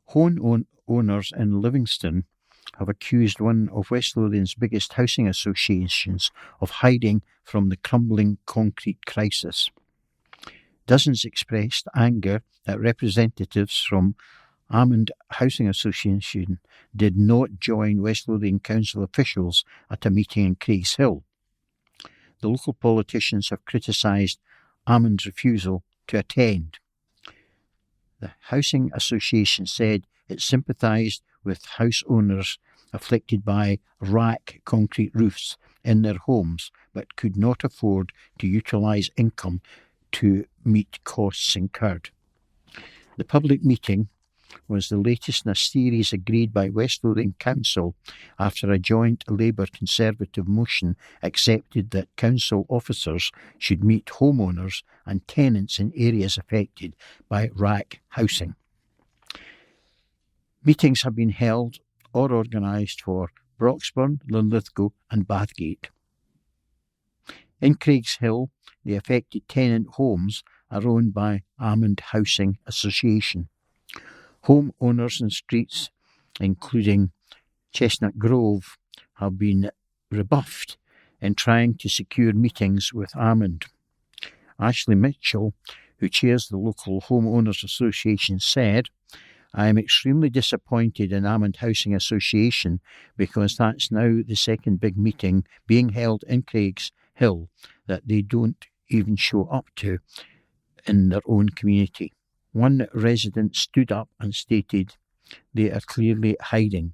Home owners in Livingston have accused one of West Lothian's biggest housing associations of hiding from the crumbling concrete crisis. Dozens expressed anger that representatives from Almond Housing Association did not join West Lothian Council officials at a meeting in Craigshill. The local politicians have criticised Almond's refusal to attend. The Housing Association said it sympathised with house owners afflicted by rack concrete roofs in their homes but could not afford to utilise income to meet costs incurred. The public meeting was the latest in a series agreed by West Lothian Council after a joint Labour Conservative motion accepted that council officers should meet homeowners and tenants in areas affected by rack housing. Meetings have been held or organised for Broxburn, Linlithgow and Bathgate. In Craigshill, the affected tenant homes are owned by Almond Housing Association. Home owners in streets, including Chestnut Grove, have been rebuffed in trying to secure meetings with Almond. Ashley Mitchell, who chairs the local Homeowners Association, said, "I am extremely disappointed in Almond Housing Association because that's now the second big meeting being held in Craigshill that they don't even show up to in their own community." One resident stood up and stated, "They are clearly hiding."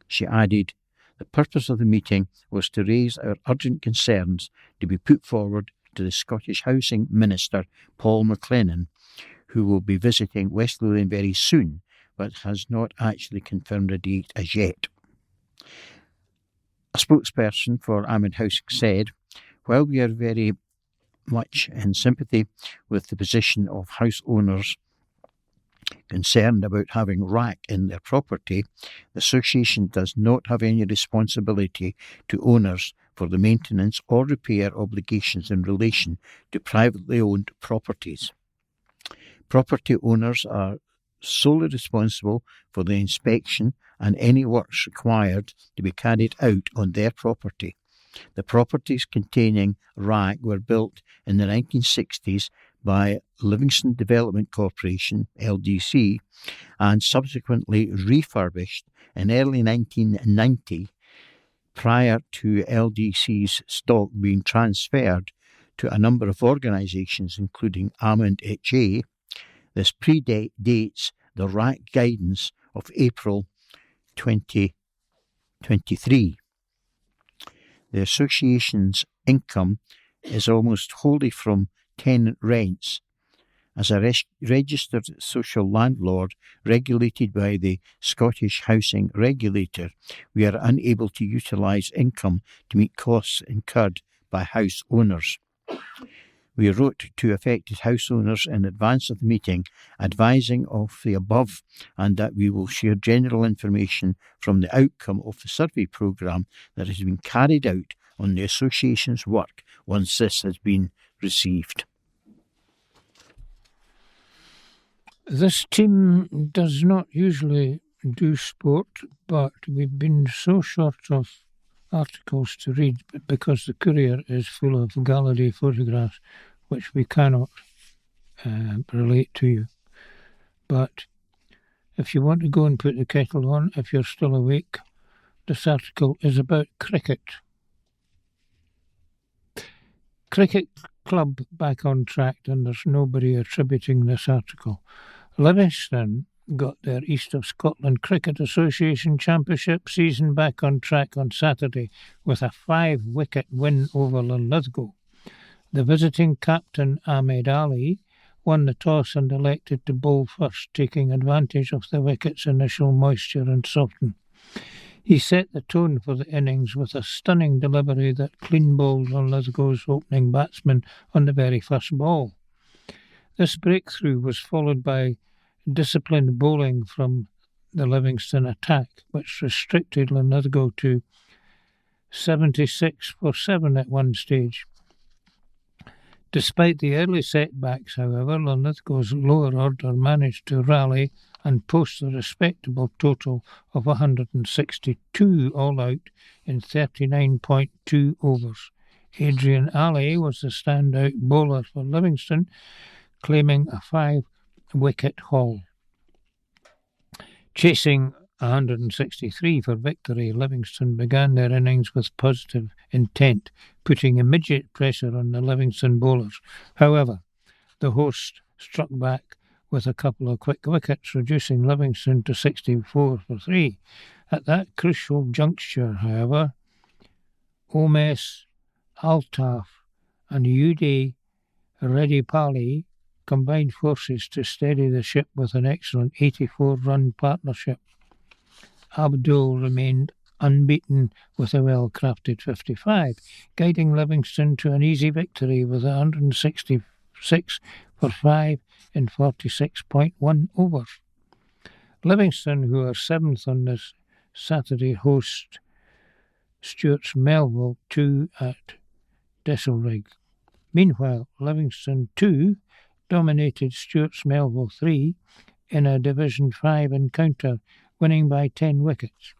She added, "The purpose of the meeting was to raise our urgent concerns to be put forward to the Scottish Housing Minister, Paul McLennan, who will be visiting West Lothian very soon, but has not actually confirmed a date as yet." A spokesperson for Almond Housing said, "While we are very much in sympathy with the position of house owners concerned about having rack in their property, the association does not have any responsibility to owners for the maintenance or repair obligations in relation to privately owned properties. Property owners are solely responsible for the inspection and any works required to be carried out on their property. The properties containing rack were built in the 1960s by Livingston Development Corporation, LDC, and subsequently refurbished in early 1990 prior to LDC's stock being transferred to a number of organisations including Amond HA. This predates the rack guidance of April 2023. The association's income is almost wholly from tenant rents. As a registered social landlord regulated by the Scottish Housing Regulator, we are unable to utilise income to meet costs incurred by house owners. We wrote to affected house owners in advance of the meeting, advising of the above and that we will share general information from the outcome of the survey programme that has been carried out on the association's work once this has been received. This team does not usually do sport, but we've been so short of articles to read because the Courier is full of gallery photographs which we cannot relate to you. But if you want to go and put the kettle on, if you're still awake, this article is about cricket. Cricket club back on track, and there's nobody attributing this article. Livingston got their East of Scotland Cricket Association Championship season back on track on Saturday with a 5-wicket win over Linlithgow. The visiting captain Ahmed Ali won the toss and elected to bowl first, taking advantage of the wicket's initial moisture and soften. He set the tone for the innings with a stunning delivery that clean bowled Linlithgow's opening batsman on the very first ball. This breakthrough was followed by disciplined bowling from the Livingston attack, which restricted Linlithgow to 76 for 7 at one stage. Despite the early setbacks, however, Linlithgow's lower order managed to rally and post a respectable total of 162 all-out in 39.2 overs. Adrian Ali was the standout bowler for Livingston, claiming a 5-wicket haul. Chasing 163 for victory, Livingston began their innings with positive intent, putting immediate pressure on the Livingston bowlers. However, the host struck back with a couple of quick wickets, reducing Livingston to 64 for 3. At that crucial juncture, however, Omes, Altaf and Uday Redipali combined forces to steady the ship with an excellent 84-run partnership. Abdul remained unbeaten with a well-crafted 55, guiding Livingston to an easy victory with 166 for 5 in 46.1 overs. Livingston, who are 7th on this Saturday, host Stuart's Melville 2 at Desselrig. Meanwhile, Livingston 2 dominated Stuart's Melville 3 in a Division 5 encounter, winning by 10 wickets.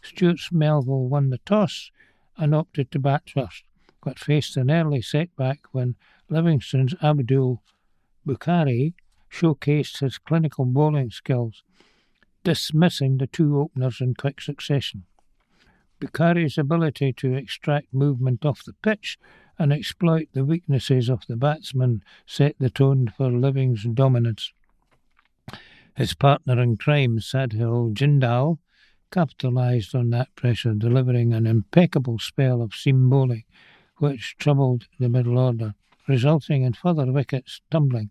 Stuart's Melville won the toss and opted to bat first, but faced an early setback when Livingston's Abdul Bukhari showcased his clinical bowling skills, dismissing the two openers in quick succession. Bukhari's ability to extract movement off the pitch and exploit the weaknesses of the batsman set the tone for Living's dominance. His partner in crime, Sadhil Jindal, capitalised on that pressure, delivering an impeccable spell of seam bowling, which troubled the middle order, resulting in further wickets tumbling.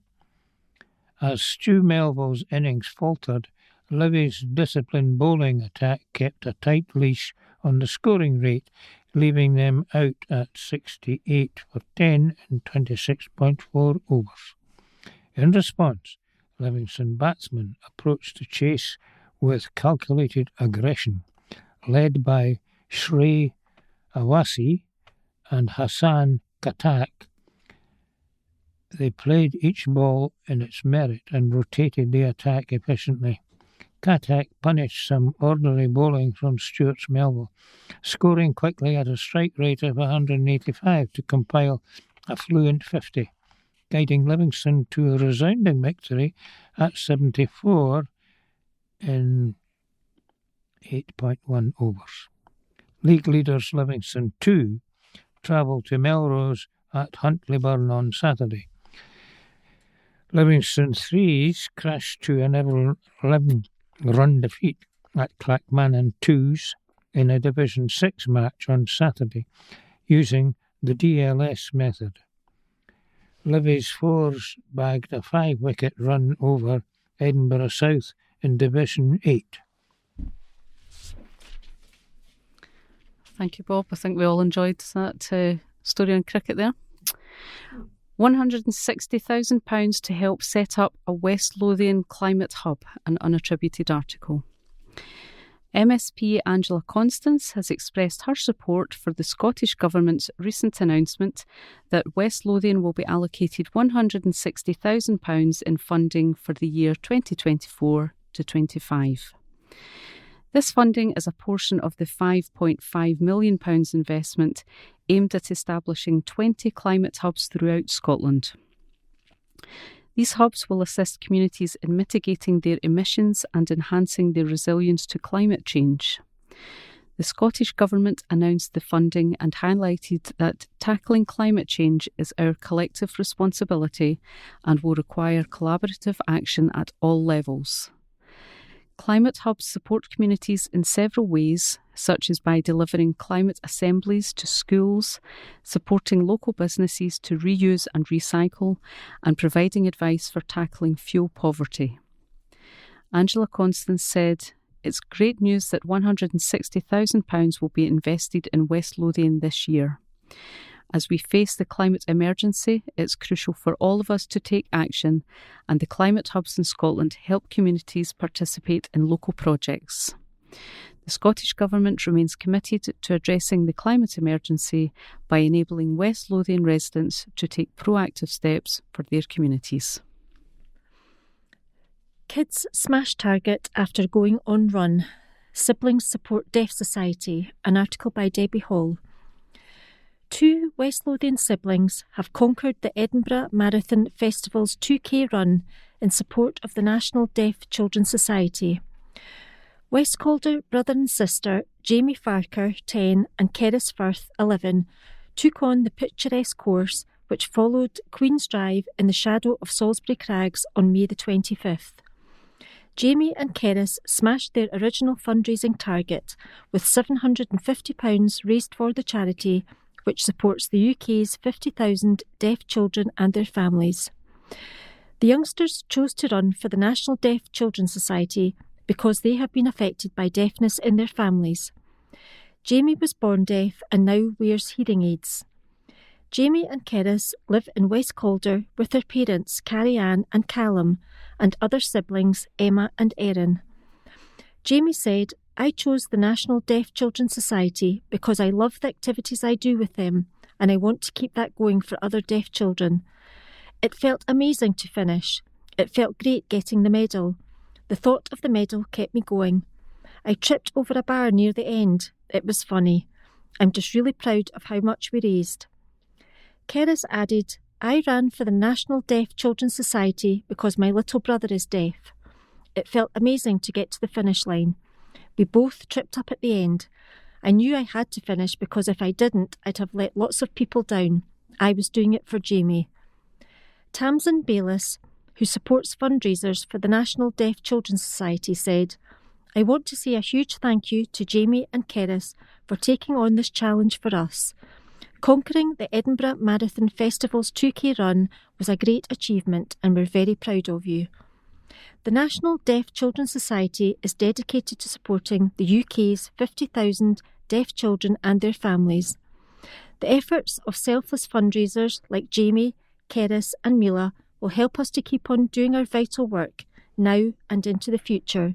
As Stu Melville's innings faltered, Livy's disciplined bowling attack kept a tight leash on the scoring rate, leaving them out at 68 for 10 and 26.4 overs. In response, Livingston batsmen approached the chase with calculated aggression, led by Shrey Awasi and Hassan Katak. They played each ball in its merit and rotated the attack efficiently. Katak punished some ordinary bowling from Stuart's Melville, scoring quickly at a strike rate of 185 to compile a fluent 50, guiding Livingston to a resounding victory at 74 in 8.1 overs. League leaders Livingston 2 travelled to Melrose at Huntly Burn on Saturday. Livingston 3s crashed to an 11-run defeat at Clackmannan 2s in a Division 6 match on Saturday, using the DLS method. Livy's 4s bagged a 5-wicket run over Edinburgh South in Division 8. Thank you, Bob. I think we all enjoyed that story on cricket there. £160,000 to help set up a West Lothian climate hub, an unattributed article. MSP Angela Constance has expressed her support for the Scottish Government's recent announcement that West Lothian will be allocated £160,000 in funding for the year 2024 to 25. This funding is a portion of the £5.5 million investment aimed at establishing 20 climate hubs throughout Scotland. These hubs will assist communities in mitigating their emissions and enhancing their resilience to climate change. The Scottish Government announced the funding and highlighted that tackling climate change is our collective responsibility and will require collaborative action at all levels. Climate hubs support communities in several ways, such as by delivering climate assemblies to schools, supporting local businesses to reuse and recycle, and providing advice for tackling fuel poverty. Angela Constance said, "It's great news that £160,000 will be invested in West Lothian this year. As we face the climate emergency, it's crucial for all of us to take action, and the climate hubs in Scotland help communities participate in local projects. The Scottish Government remains committed to addressing the climate emergency by enabling West Lothian residents to take proactive steps for their communities." Kids smash target after going on run. Siblings support Deaf Society, an article by Debbie Hall. 2 West Lothian siblings have conquered the Edinburgh Marathon Festival's 2K run in support of the National Deaf Children's Society. West Calder brother and sister Jamie Farker, 10, and Keris Firth, 11, took on the picturesque course which followed Queen's Drive in the shadow of Salisbury Crags on May the 25th. Jamie and Keris smashed their original fundraising target with £750 raised for the charity, which supports the UK's 50,000 deaf children and their families. The youngsters chose to run for the National Deaf Children's Society because they have been affected by deafness in their families. Jamie was born deaf and now wears hearing aids. Jamie and Keris live in West Calder with their parents Carrie Ann and Callum and other siblings Emma and Erin. Jamie said, "I chose the National Deaf Children's Society because I love the activities I do with them and I want to keep that going for other deaf children. It felt amazing to finish. It felt great getting the medal. The thought of the medal kept me going. I tripped over a bar near the end. It was funny. I'm just really proud of how much we raised." Keris added, "I ran for the National Deaf Children's Society because my little brother is deaf. It felt amazing to get to the finish line. We both tripped up at the end. I knew I had to finish because if I didn't, I'd have let lots of people down. I was doing it for Jamie." Tamsin Bayliss, who supports fundraisers for the National Deaf Children's Society, said, "I want to say a huge thank you to Jamie and Keris for taking on this challenge for us. Conquering the Edinburgh Marathon Festival's 2K run was a great achievement and we're very proud of you." The National Deaf Children's Society is dedicated to supporting the UK's 50,000 deaf children and their families. The efforts of selfless fundraisers like Jamie, Keris and Mila will help us to keep on doing our vital work now and into the future.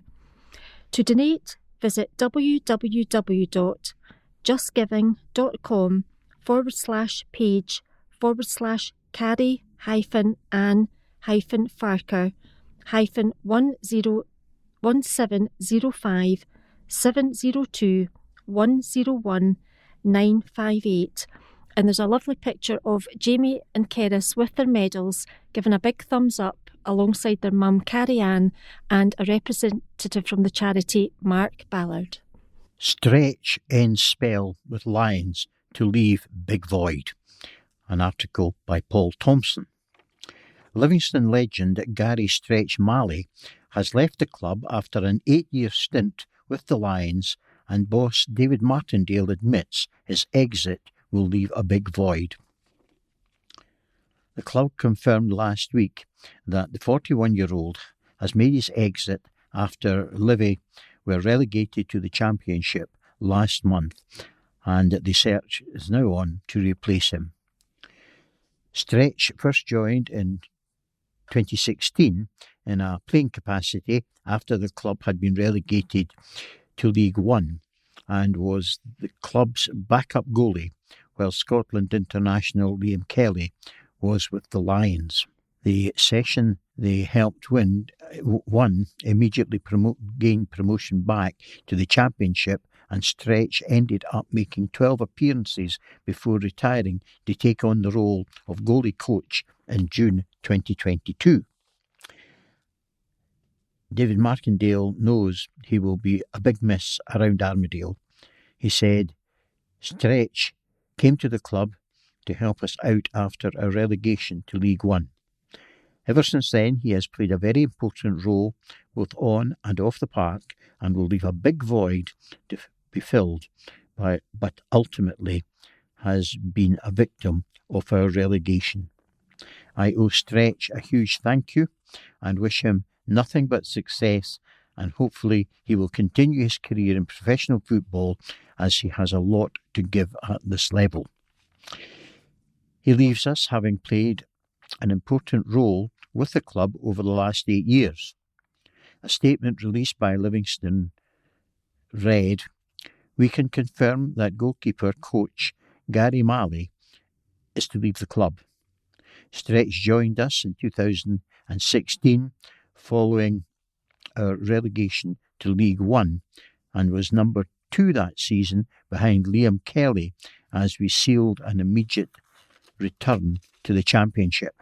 To donate, visit www.justgiving.com/page/1705 and there's a lovely picture of Jamie and Keris with their medals, giving a big thumbs up alongside their mum Carrie Ann and a representative from the charity, Mark Ballard. Stretch ends spell with Lions to leave big void. An article by Paul Thompson. Livingston legend Gary Stretch Malley has left the club after an 8-year stint with the Lions, and boss David Martindale admits his exit will leave a big void. The club confirmed last week that the 41-year-old has made his exit after Livy were relegated to the Championship last month, and the search is now on to replace him. Stretch first joined in 2016 in a playing capacity after the club had been relegated to League One and was the club's backup goalie, while Scotland international Liam Kelly was with the Lions. The session they helped won immediately gained promotion back to the Championship, and Stretch ended up making 12 appearances before retiring to take on the role of goalie coach in June 2022. David Martindale knows he will be a big miss around Armadale. He said, "Stretch came to the club to help us out after our relegation to League One. Ever since then, he has played a very important role both on and off the park and will leave a big void to be filled but ultimately has been a victim of our relegation. I owe Stretch a huge thank you and wish him nothing but success, and hopefully he will continue his career in professional football as he has a lot to give at this level. He leaves us having played an important role with the club over the last 8 years. A statement released by Livingston read, "We can confirm that goalkeeper coach Gary Malley is to leave the club. Stretch joined us in 2016 following our relegation to League One and was number 2 that season behind Liam Kelly as we sealed an immediate return to the Championship."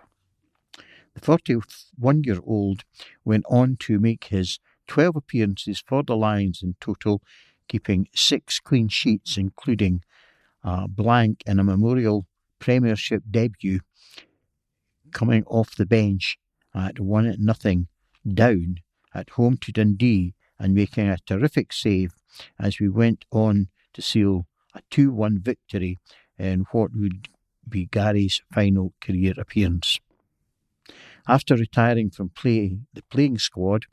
The 41-year-old went on to make his 12 appearances for the Lions in total, keeping 6 clean sheets, including a blank in a Memorial Premiership debut, coming off the bench at 1-0 down at home to Dundee and making a terrific save as we went on to seal a 2-1 victory in what would be Gary's final career appearance. After retiring from the playing squad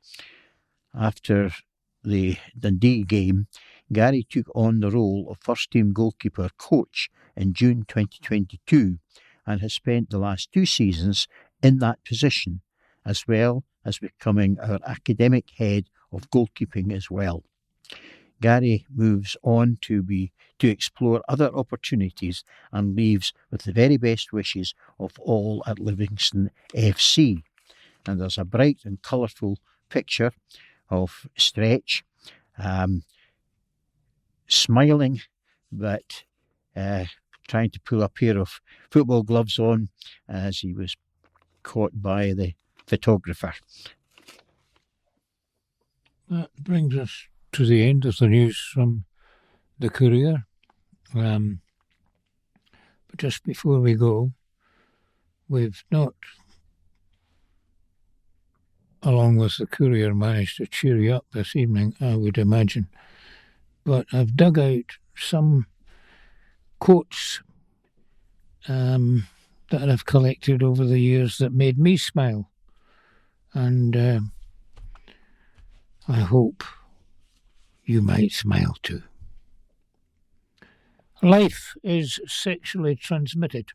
after the Dundee game, Gary took on the role of first-team goalkeeper coach in June 2022 and has spent the last 2 seasons in that position, as well as becoming our academic head of goalkeeping as well. Gary moves on to explore other opportunities and leaves with the very best wishes of all at Livingston FC. And there's a bright and colourful picture of Stretch smiling but trying to pull a pair of football gloves on as he was caught by the photographer. That brings us to the end of the news from the Courier. But just before we go, we've not, along with the Courier, managed to cheer you up this evening, I would imagine. But I've dug out some quotes that I've collected over the years that made me smile. And I hope you might smile too. Life is sexually transmitted.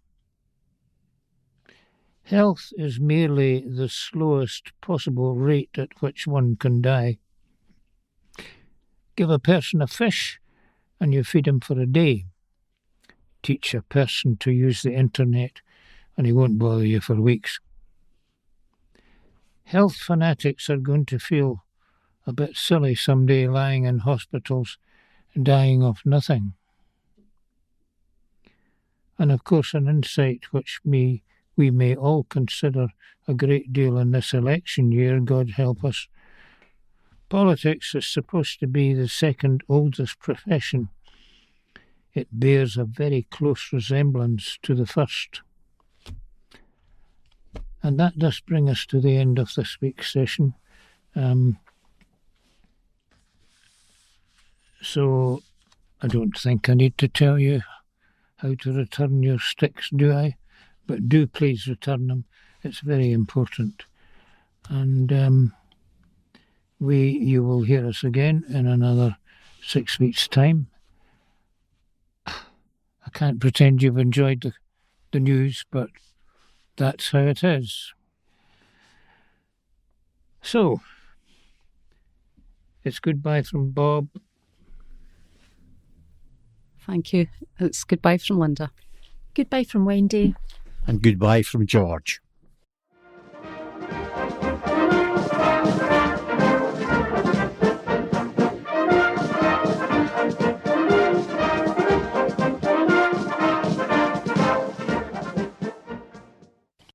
Health is merely the slowest possible rate at which one can die. Give a person a fish and you feed him for a day. Teach a person to use the internet and he won't bother you for weeks. Health fanatics are going to feel a bit silly someday lying in hospitals dying of nothing. And of course an insight which we may all consider a great deal in this election year, God help us. Politics is supposed to be the second oldest profession. It bears a very close resemblance to the first. And that does bring us to the end of this week's session. So I don't think I need to tell you how to return your sticks, do I? But do please return them. It's very important. And you will hear us again in another 6 weeks' time. I can't pretend you've enjoyed the news, but that's how it is. So, it's goodbye from Bob. Thank you. It's goodbye from Linda. Goodbye from Wendy. And goodbye from George.